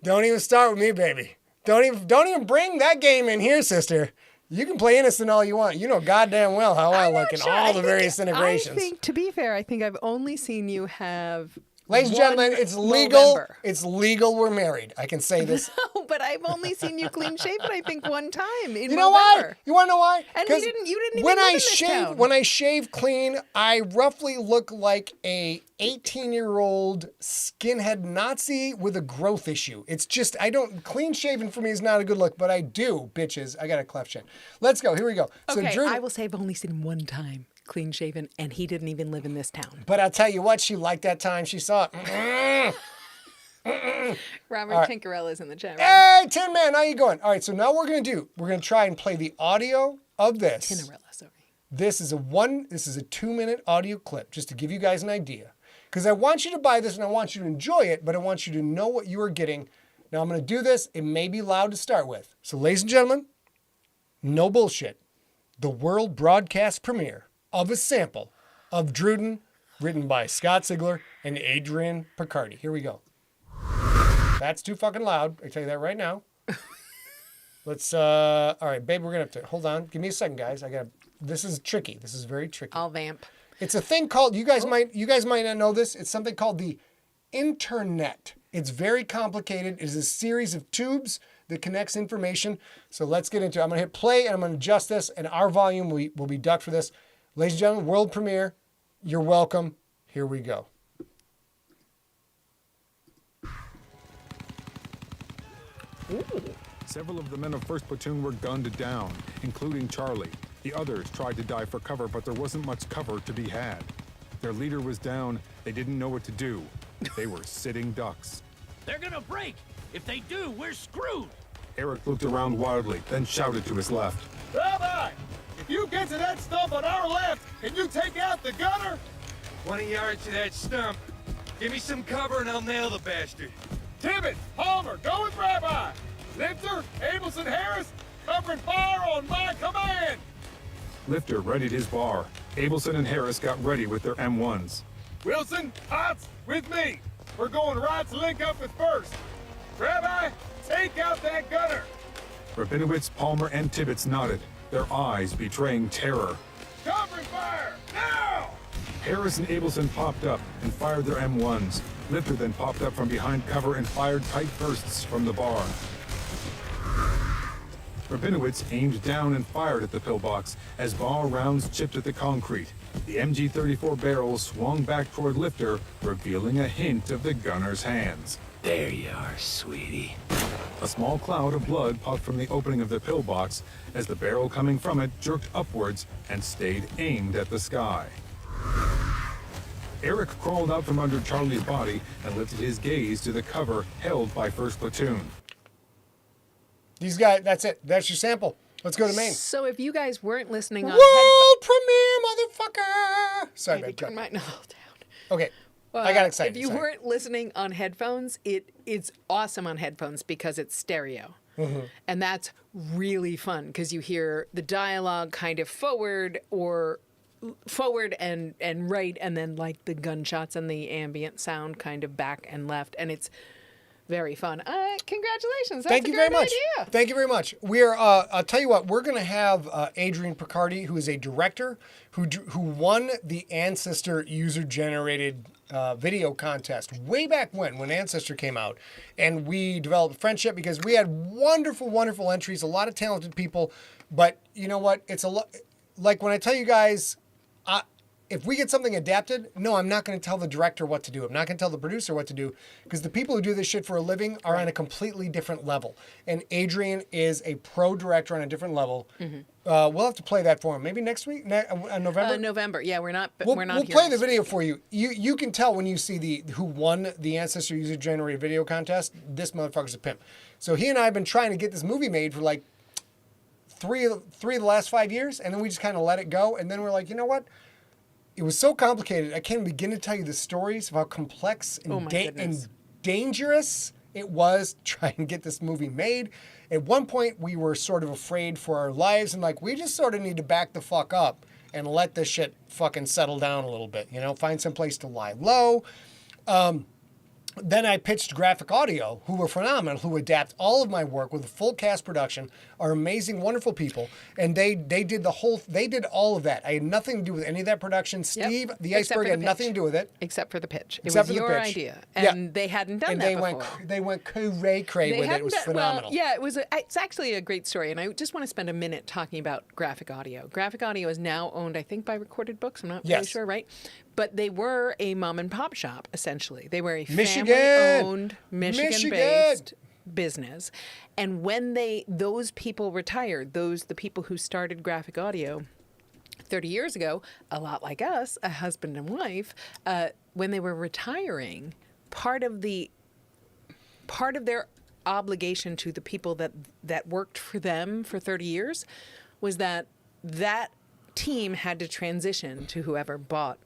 Don't even start with me, baby. Don't even bring that game in here, sister. You can play innocent all you want. You know goddamn well how I
I'm
look
not
in
sure.
all
I
the
think-
various integrations.
I think, to be fair, I think I've only seen you have.
Ladies and
one
gentlemen, it's legal.
November.
It's legal. We're married. I can say this.
No, but I've only seen you clean shaven. I think one time in
You know why?
November.
You want to know why?
And
'Cause
you didn't even
when
live
I
in this
shave,
town.
when I shave clean, I roughly look like a 18-year-old skinhead Nazi with a growth issue. It's just clean shaven for me is not a good look, but I do, bitches. I got a cleft chin. Let's go. Here we go.
Okay,
Drew,
I will say I've only seen him one time clean shaven, and he didn't even live in this town.
but I'll tell you what, she liked that time. She saw it.
Robert Tinkerell is in the chat room.
Hey, Tin Man, how you going? All right, so now we're going to try and play the audio of this.
Tinkerella, sorry.
This is a 2-minute audio clip, just to give you guys an idea. Because I want you to buy this and I want you to enjoy it, but I want you to know what you are getting. Now I'm going to do this. It may be loud to start with. So ladies and gentlemen, no bullshit. The world broadcast premiere of a sample of Druden, written by Scott Sigler and Adrian Picardi. Here we go. That's too fucking loud. I tell you that right now. Let's, all right, babe, we're going to have to, hold on. Give me a second, guys. This is tricky. This is very tricky.
I'll vamp.
It's a thing called, you guys might not know this. It's something called the internet. It's very complicated. It is a series of tubes that connects information. So let's get into it. I'm going to hit play and I'm going to adjust this, and our volume will be ducked for this. Ladies and gentlemen, world premiere. You're welcome. Here we go.
Several of the men of 1st Platoon were gunned down, including Charlie. The others tried to dive for cover, but there wasn't much cover to be had. Their leader was down. They didn't know what to do. They were sitting ducks.
They're gonna break. If they do, we're screwed.
Eric looked around wildly, then shouted to his left.
Rabbi, if you get to that stump on our left, can you take out the gunner?
20 yards to that stump. Give me some cover and I'll nail the bastard.
Tibbet, Palmer, go with Rabbi. Lipser, Abelson, Harris, covering fire on my command.
Lifter readied his bar. Abelson and Harris got ready with their M1s.
Wilson, Potts, with me. We're going right to link up with first. Rabbi, take out that gunner.
Rabinowitz, Palmer, and Tibbets nodded, their eyes betraying terror.
Covering fire, now!
Harris and Abelson popped up and fired their M1s. Lifter then popped up from behind cover and fired tight bursts from the bar. Rabinowitz aimed down and fired at the pillbox as ball rounds chipped at the concrete. The MG-34 barrel swung back toward Lifter, revealing a hint of the gunner's hands.
There you are, sweetie.
A small cloud of blood popped from the opening of the pillbox as the barrel coming from it jerked upwards and stayed aimed at the sky. Eric crawled out from under Charlie's body and lifted his gaze to the cover held by 1st Platoon.
These guys, that's it. That's your sample. Let's go to Maine.
So if you guys weren't listening on
World premiere, motherfucker. Sorry,
maybe
babe. go.
turn my knob down.
Okay. I got excited.
If you
Sorry.
weren't listening on headphones, it's awesome on headphones because it's stereo.
Mm-hmm.
And that's really fun because you hear the dialogue kind of forward and right, and then like the gunshots and the ambient sound kind of back and left. And it's very fun. Congratulations. That's
Thank
a
you very
great
much.
idea.
Thank you very much. We're. I'll tell you what. We're going to have Adrian Picardi, who is a director who won the Ancestor user-generated video contest way back when Ancestor came out, and we developed a friendship because we had wonderful, wonderful entries, a lot of talented people. But you know what? It's a lot. Like when I tell you guys. If we get something adapted, no, I'm not going to tell the director what to do. I'm not going to tell the producer what to do because the people who do this shit for a living are on a completely different level. And Adrian is a pro director on a different level. Mm-hmm. We'll have to play that for him. Maybe next week, November.
November. Yeah, we're not.
We'll
here
play the
next
video
week.
for you. You can tell when you see who won the Ancestor user generated video contest. This motherfucker's a pimp. So he and I have been trying to get this movie made for like three of the last 5 years, and then we just kind of let it go. And then we're like, you know what? It was so complicated. I can't begin to tell you the stories of how complex and, and dangerous it was to try and get this movie made. At one point, we were sort of afraid for our lives and like, we just sort of need to back the fuck up and let this shit fucking settle down a little bit, find some place to lie low. Then I pitched Graphic Audio, who were phenomenal, who adapt all of my work with a full cast production, are amazing, wonderful people, and they did all of that. I had nothing to do with any of that production. Steve, the Iceberg, had nothing to do with it.
Except for the pitch. It
Except
was
for the
your
pitch.
idea. And they hadn't done that before.
They went cray-cray with it. It was phenomenal.
Well, yeah, it's actually a great story, and I just want to spend a minute talking about Graphic Audio. Graphic Audio is now owned, I think, by Recorded Books. I'm not really sure, right? But they were a mom and pop shop, essentially. They were a family-owned, Michigan-based business. And when those people retired, the people who started Graphic Audio 30 years ago, a lot like us, a husband and wife, when they were retiring, part of their obligation to the people that worked for them for 30 years was that team had to transition to whoever bought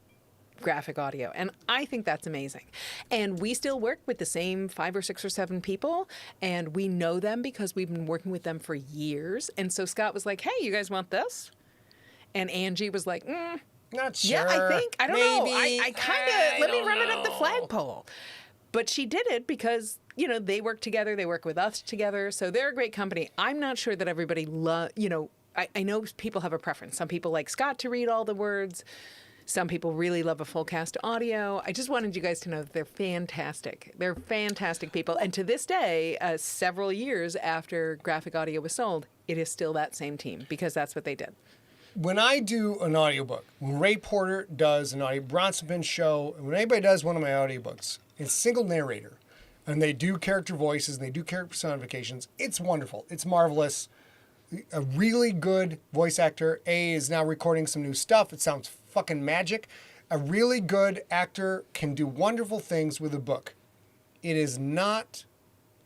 Graphic Audio. And I think that's amazing. And we still work with the same 5 or 6 or 7 people, and we know them because we've been working with them for years. And so Scott was like, hey, you guys want this? And Angie was like,
not sure.
Yeah, I don't know. I kind of, let me run it up the
know.
flagpole. But she did it because, they work together. They work with us together. So they're a great company. I'm not sure that everybody I know people have a preference. Some people like Scott to read all the words. Some people really love a full cast audio. I just wanted you guys to know that they're fantastic. They're fantastic people. And to this day, several years after Graphic Audio was sold, it is still that same team because that's what they did.
When I do an audiobook, when Ray Porter does an audio, Bronson Pin's show, when anybody does one of my audiobooks, it's single narrator. And they do character voices and they do character personifications. It's wonderful. It's marvelous. A really good voice actor. A is now recording some new stuff. It sounds fucking magic. A really good actor can do wonderful things with a book. It is not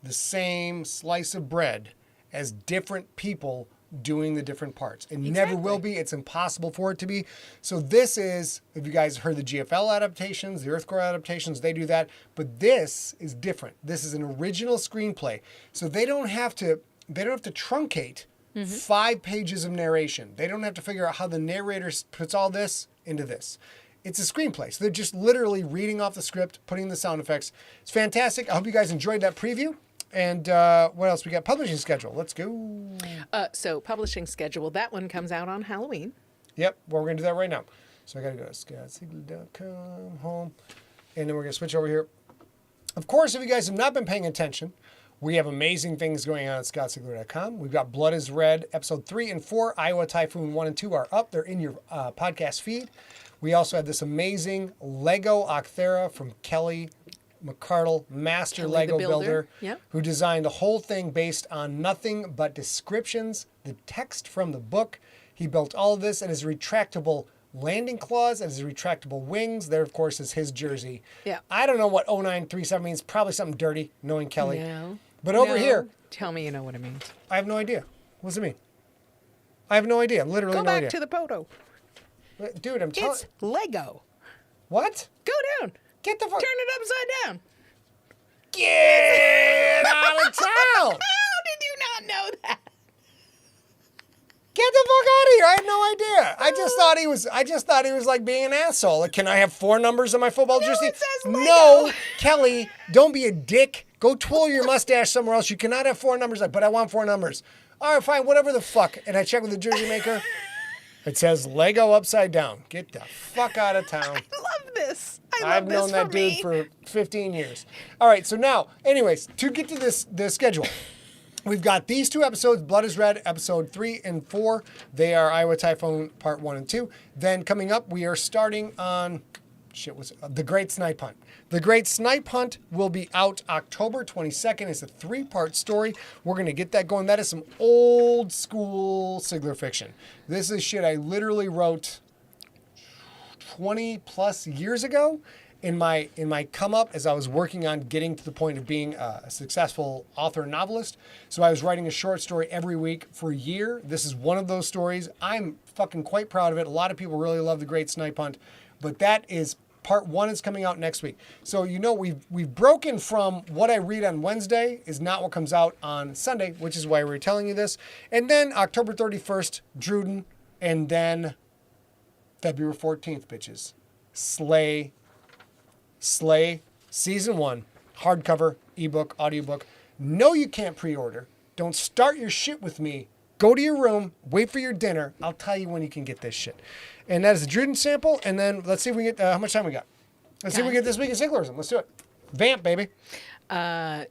the same slice of bread as different people doing the different parts. It never will be. It's impossible for it to be. So this is, if you guys heard the GFL adaptations, the Earthcore adaptations, they do that. But this is different. This is an original screenplay. So they don't have to truncate 5 pages of narration. They don't have to figure out how the narrator puts all this into this. It's a screenplay. So they're just literally reading off the script, putting the sound effects. It's fantastic. I hope you guys enjoyed that preview. And what else? We got publishing schedule. Let's go.
So publishing schedule, that one comes out on Halloween.
Yep. Well, we're going to do that right now. So I got to go to ScottSigler.com, home. And then we're going to switch over here. Of course, if you guys have not been paying attention, we have amazing things going on at ScottSigler.com. We've got Blood is Red, episode 3 and 4. Iowa Typhoon 1 and 2 are up. They're in your podcast feed. We also have this amazing Lego Octhera from Kelly McCardle, master
Kelly
Lego
the
builder,
Yep.
who designed the whole thing based on nothing but descriptions, the text from the book. He built all of this and his retractable landing claws and his retractable wings. There, of course, is his jersey.
Yeah.
I don't know what 0937 means. Probably something dirty, knowing Kelly.
No.
But over here,
Tell me you know what it means.
I have no idea. What does it mean? I have no idea. Literally
Go
no
back
idea.
to the photo.
Dude, I'm telling.
It's Lego.
What?
Go down.
Get the fuck.
Turn it upside down.
Get out of town!
How did you not know that?
Get the fuck out of here! I had no idea. Yeah, I just thought he was like being an asshole. Like, can I have 4 numbers on my football jersey?
it says Lego.
No, Kelly, don't be a dick. Go twirl your mustache somewhere else. You cannot have 4 numbers. Like, but I want 4 numbers. All right, fine, whatever the fuck. And I check with the jersey maker. It says Lego upside down. Get the fuck out of town.
I love this.
I've known that dude for 15 years. All right, so now, anyways, to get to the schedule, we've got these 2 episodes, Blood is Red, episode 3 and 4. They are Iowa Typhoon part 1 and 2. Then coming up, we are starting on, The Great Snipe Hunt. The Great Snipe Hunt will be out October 22nd. It's a 3-part story. We're going to get that going. That is some old school Sigler fiction. This is shit I literally wrote 20 plus years ago in my come up as I was working on getting to the point of being a successful author and novelist. So I was writing a short story every week for a year. This is one of those stories. I'm fucking quite proud of it. A lot of people really love The Great Snipe Hunt, but that is part 1 is coming out next week. So we've broken from what I read on Wednesday is not what comes out on Sunday, which is why we're telling you this. And then October 31st, Druden, and then February 14th, bitches. Slay, season 1, hardcover, ebook, audiobook. No, you can't pre-order. Don't start your shit with me. Go to your room, wait for your dinner. I'll tell you when you can get this shit. And that is the Druden sample. And then let's see if we get, how much time we got. Let's see if we get this week in Siglerism. Let's do it. Vamp, baby.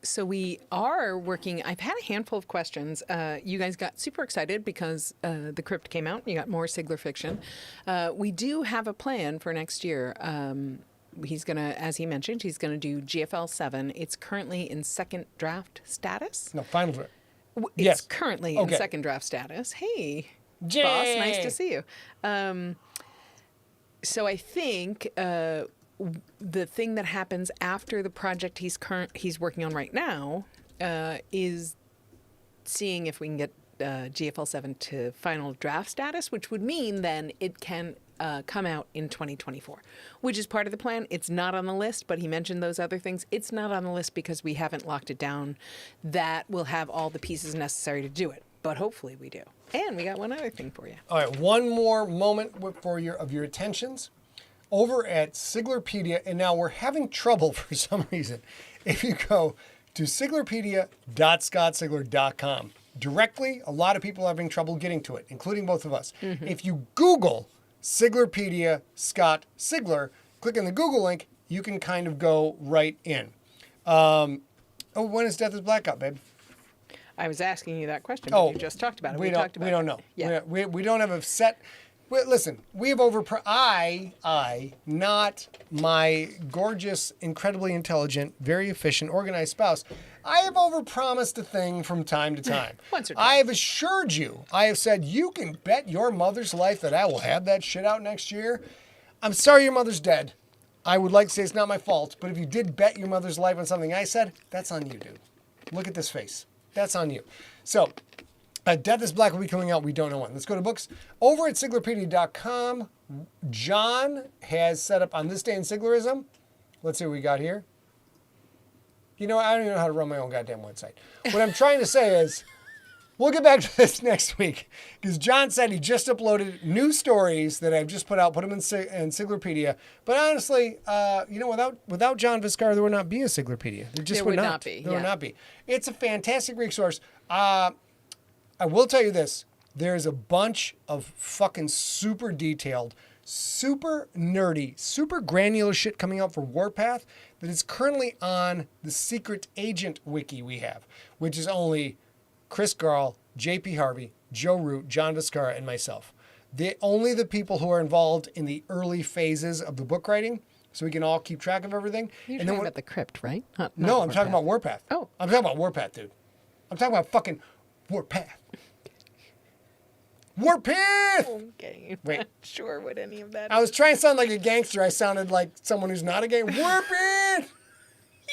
So we are working. I've had a handful of questions. You guys got super excited because The Crypt came out. You got more Sigler fiction. We do have a plan for next year. He's going to, as he mentioned, he's going to do GFL 7. It's currently in second draft status.
No, final draft.
It's
Yes.
currently
Okay.
in second draft status. Hey,
Jay.
boss, nice to see you. So I think the thing that happens after the project he's working on right now is seeing if we can get GFL 7 to final draft status, which would mean then it can come out in 2024, which is part of the plan. It's not on the list, but he mentioned those other things. It's not on the list because we haven't locked it down. That will have all the pieces necessary to do it, but hopefully we do. And we got one other thing for you.
All right, one more moment for your attentions. Over at Siglerpedia, and now we're having trouble for some reason. If you go to siglerpedia.scottsigler.com directly, a lot of people are having trouble getting to it, including both of us. Mm-hmm. If you Google Siglerpedia Scott Sigler, click on the Google link, you can kind of go right in. When is Death is Blackout, babe?
I was asking you that question, but you just talked about it.
We don't know.
Yeah.
We don't have a set. Listen, we have not my gorgeous, incredibly intelligent, very efficient, organized spouse. I have overpromised a thing from time to time.
Once or twice.
I have assured you. I have said, you can bet your mother's life that I will have that shit out next year. I'm sorry your mother's dead. I would like to say it's not my fault, but if you did bet your mother's life on something I said, that's on you, dude. Look at this face. That's on you. So, Death is Black will be coming out. We don't know when. Let's go to books. Over at Siglerpedia.com, John has set up on this day in Siglerism. Let's see what we got here. You know, I don't even know how to run my own goddamn website. What I'm trying to say is, we'll get back to this next week, because John said he just uploaded new stories that I've just put out, put them in Siglerpedia. But honestly, without John Viscar, there would not be a Siglerpedia. There just would not be. There would not be. It's a fantastic resource. I will tell you this. There's a bunch of fucking super detailed, super nerdy, super granular shit coming out for Warpath that is currently on the Secret Agent wiki we have, which is only Chris Garl, JP Harvey, Joe Root, John Viscara, and myself. Only the people who are involved in the early phases of the book writing, so we can all keep track of everything.
You're talking about the Crypt, right?
No, I'm talking about Warpath.
Oh.
I'm talking about Warpath, dude. I'm talking about fucking Warpath. Warpath!
Okay.
Wait.
Not sure what any of that
I was trying to sound like a gangster. I sounded like someone who's not a gangster. Warpath!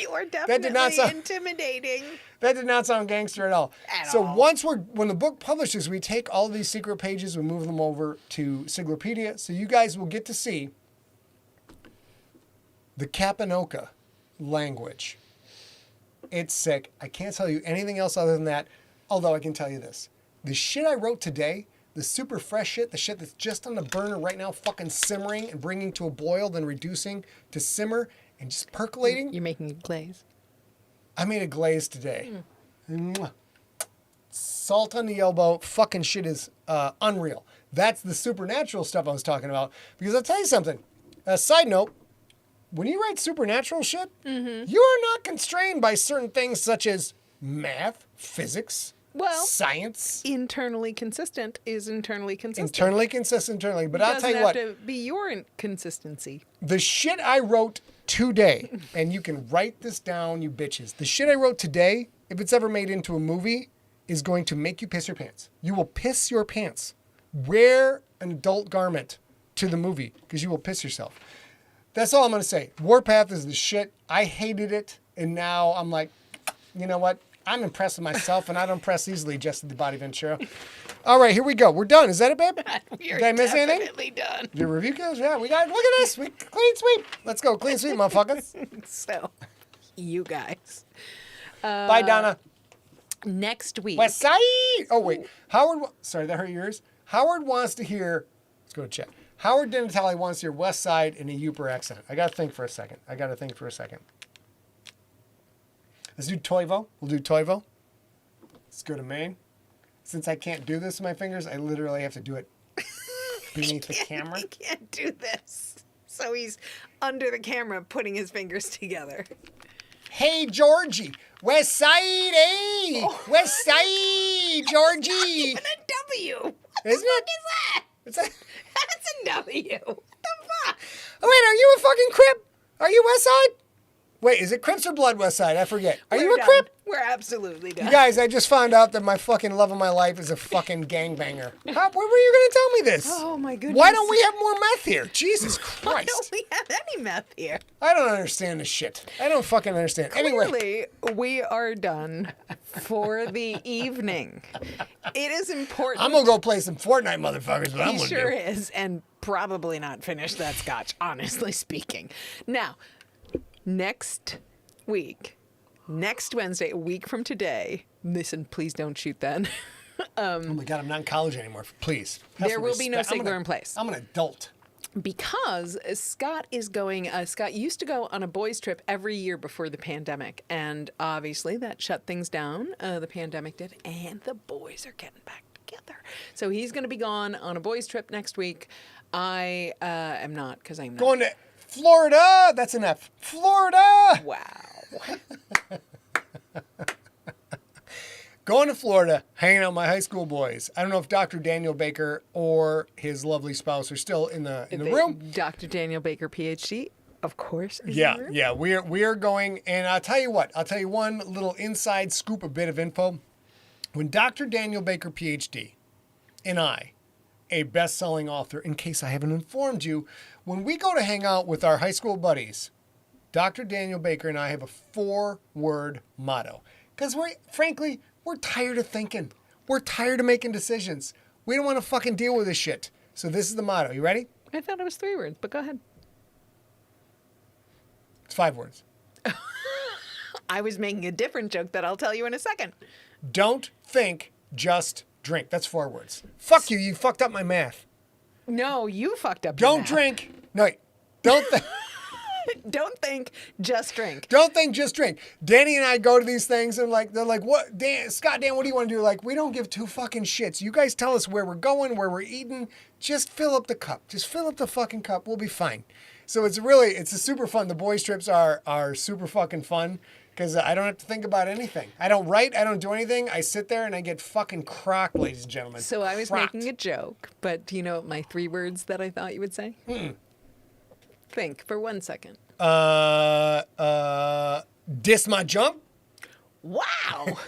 You are definitely intimidating.
That did not sound gangster at all. When the book publishes, we take all of these secret pages, we move them over to Siglerpedia, so you guys will get to see the Kapanoka language. It's sick. I can't tell you anything else other than that, although I can tell you this. The shit I wrote today the super fresh shit, the shit that's just on the burner right now, fucking simmering and bringing to a boil, then reducing to simmer and just percolating.
You're making a glaze.
I made a glaze today. Mwah. Salt on the elbow. Fucking shit is unreal. That's the supernatural stuff I was talking about. Because I'll tell you something. Side note, when you write supernatural shit, you are not constrained by certain things such as math, physics,
Well,
science.
Internally consistent is internally consistent.
Internally consistent, internally. But I'll tell you what.
It doesn't have to be your inconsistency.
The shit I wrote today, and you can write this down, you bitches. The shit I wrote today, if it's ever made into a movie, is going to make you piss your pants. You will piss your pants. Wear an adult garment to the movie because you will piss yourself. That's all I'm going to say. Warpath is the shit. I hated it. And now I'm like, you know what? I'm impressed with myself, and I don't impress easily, Justin the Body Ventura. All right, here we go. We're done. Is that it, babe? Did I miss anything?
Definitely done.
Your review kills? Yeah, we got. Look at this. We clean sweep. Let's go. Clean sweep, motherfuckers.
So, you guys.
Bye, Donna.
Next week.
West Side. Oh, wait. Howard. Sorry, that hurt yours. Howard wants to hear. Let's go check. Howard Dinatale wants to hear West Side in a Yooper accent. I got to think for a second. Let's do Toivo. We'll do Toivo. Let's go to Maine. Since I can't do this with my fingers, I literally have to do it beneath the camera.
He can't do this. So he's under the camera putting his fingers together.
Hey, Georgie. West Side, hey. West Side, Georgie.
Even a W. What
Isn't
the fuck
it?
is that?
It's a...
That's a W. What the fuck?
Oh, wait, are you a fucking Crip? Are you West Side? Wait, is it Crips or Blood West Side? I forget. Are you a
done.
Crip?
We're absolutely done.
You guys, I just found out that my fucking love of my life is a fucking gangbanger. How, when were you going to tell me this?
Oh, my goodness.
Why don't we have more meth here? Jesus
Why
Christ.
don't we have any meth here?
I don't understand this shit. I don't fucking understand. Anyway,
Clearly, we are done for the evening. It is important.
I'm going to go play some Fortnite, motherfuckers, but I'm
He
going to
sure
do.
is, and probably not finish that scotch, honestly speaking. Now, next week, next Wednesday, a week from today, listen, please don't shoot that.
Oh my God, I'm not in college anymore. Please. Have
There
some
will be no
respect.
Sigler in place.
I'm an adult.
Because Scott is going, Scott used to go on a boys' trip every year before the pandemic. And obviously that shut things down. The pandemic did. And the boys are getting back together. So he's going to be gone on a boys' trip next week. I am not, because I'm not.
Going to Florida. That's an F. Florida.
Wow.
Going to Florida, hanging out with my high school boys. I don't know if Dr. Daniel Baker or his lovely spouse are still in the room.
Dr. Daniel Baker, PhD, of course. Is in
Yeah,
the room.
yeah, we are going, and I'll tell you what. I'll tell you one little inside scoop, a bit of info. When Dr. Daniel Baker, PhD, and I, a best-selling author, in case I haven't informed you, when we go to hang out with our high school buddies, Dr. Daniel Baker and I have a 4-word motto. Because we're tired of thinking. We're tired of making decisions. We don't want to fucking deal with this shit. So this is the motto. You ready?
I thought it was 3 words, but go ahead.
It's 5 words.
I was making a different joke that I'll tell you in a second.
Don't think, just drink. That's 4 words. Fuck you. You fucked up my math.
No, you fucked up. your
Don't
math.
drink. No, wait. Don't think.
Don't think, just drink.
Don't think, just drink. Danny and I go to these things and they're like, what, Dan, Scott, Dan, what do you want to do? Like, we don't give 2 fucking shits. You guys tell us where we're going, where we're eating. Just fill up the cup. Just fill up the fucking cup. We'll be fine. So it's a super fun. The boys' trips are super fucking fun because I don't have to think about anything. I don't write. I don't do anything. I sit there and I get fucking crocked, ladies and gentlemen.
So I was
Crocked.
making a joke, but do you know my 3 words that I thought you would say? Think for 1 second.
Diss my jump?
Wow.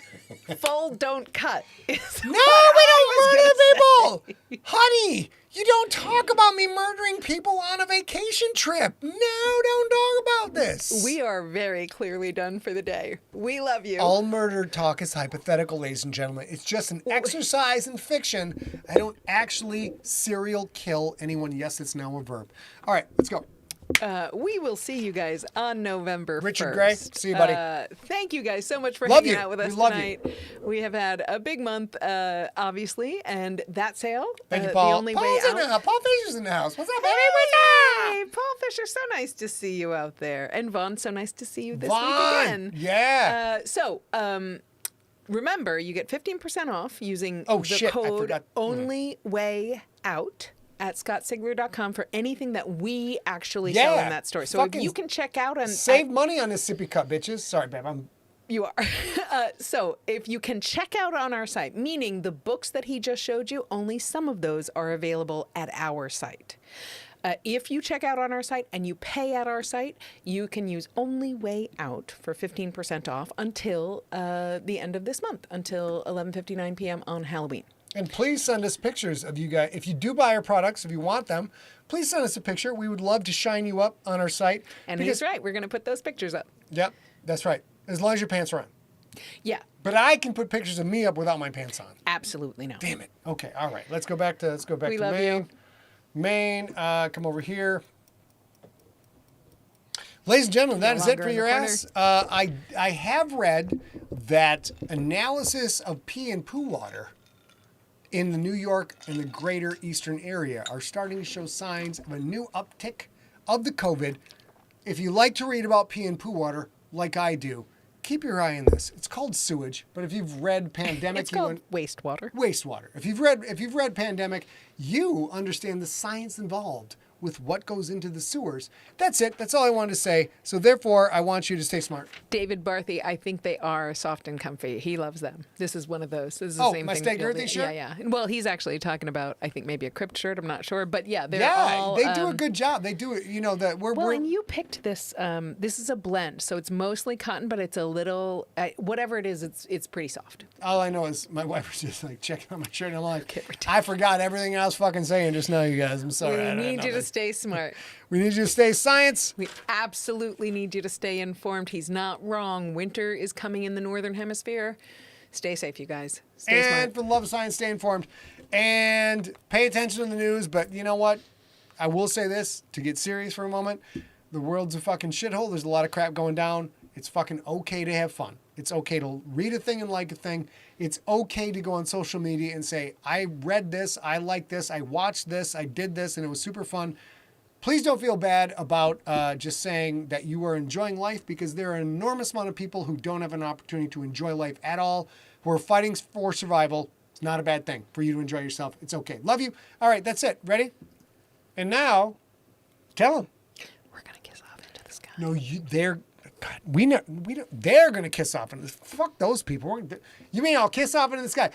Full don't cut.
No, we don't murder people! Honey, you don't talk about me murdering people on a vacation trip. No, don't talk about this.
We are very clearly done for the day. We love you.
All murder talk is hypothetical, ladies and gentlemen. It's just an exercise in fiction. I don't actually serial kill anyone. Yes, it's now a verb. All right, let's go.
We will see you guys on November 1st.
Richard Gray, see you, buddy.
Thank you guys so much for
Love
hanging
you.
out with us
We love
tonight. We have had a big month, obviously, and that sale,
Thank you, Paul.
the only way
Paul's in
out.
Paul Fisher's in the house. What's up, baby?
Hey, Paul Fisher, so nice to see you out there. And Vaughn, so nice to see you this week
Vaughn,
again.
yeah.
Remember, you get 15% off using
Oh,
the
shit, I
code
forgot.
ONLYWAYOUT at scottssigler.com for anything that we actually sell
Yeah,
in that store. So
fucking
if you can check out on
Save money on this sippy cup, bitches. Sorry, babe.
You are. So if you can check out on our site, meaning the books that he just showed you, only some of those are available at our site. If you check out on our site and you pay at our site, you can use Only Way Out for 15% off until the end of this month, until 11:59 p.m. on Halloween.
And please send us pictures of you guys. If you do buy our products, if you want them, please send us a picture. We would love to shine you up on our site.
And he's right. We're going to put those pictures up.
Yep, that's right. As long as your pants are on.
Yeah.
But I can put pictures of me up without my pants on.
Absolutely no.
Damn it. Okay, all right. Let's go back to
We
to
love
Maine.
you.
Maine, come over here. Ladies and gentlemen, that
No
is it
longer
for
in the
your
corner.
ass. I have read that analysis of pee and poo water in the New York and the greater eastern area are starting to show signs of a new uptick of the COVID. If you like to read about pee and poo water, like I do, keep your eye on this. It's called sewage, but if you've read Pandemic,
It's called wastewater.
wastewater. If you've read Pandemic, you understand the science involved with what goes into the sewers. That's it. That's all I wanted to say. So therefore, I want you to stay smart.
David Barthy, I think they are soft and comfy. He loves them. This is one of those. This is the
Oh,
same
my
thing.
Stay
that you'll
Girthy
do.
shirt?
Yeah, yeah. Well, he's actually talking about, I think maybe a Crypt shirt. I'm not sure, but yeah, they're
Yeah,
all.
they do a good job. They do it. You know that
Well, and you picked this. This is a blend, so it's mostly cotton, but it's a little whatever it is. It's pretty soft.
all I know is my wife was just like checking out my shirt and I'm like, I forgot everything I was fucking saying just now, you guys. I'm sorry. I
We
don't
need
know
you to
that.
stay smart.
We need you to stay science.
We absolutely need you to stay informed. He's not wrong. Winter is coming in the northern hemisphere. Stay safe, you guys. Stay
And
smart.
for the love of science, stay informed and pay attention to the news. But you know what? I will say this to get serious for a moment. The world's a fucking shithole. There's a lot of crap going down. It's fucking okay to have fun. It's okay to read a thing and like a thing. It's okay to go on social media and say, I read this, I like this, I watched this, I did this, and it was super fun. Please don't feel bad about just saying that you are enjoying life, because there are an enormous amount of people who don't have an opportunity to enjoy life at all, who are fighting for survival. It's not a bad thing for you to enjoy yourself. It's okay. Love you. All right, that's it. Ready? And now, tell them.
We're gonna kiss off into the sky.
No, they're. God, we don't. They're gonna kiss off into the. Fuck those people. You mean I'll kiss off into the sky?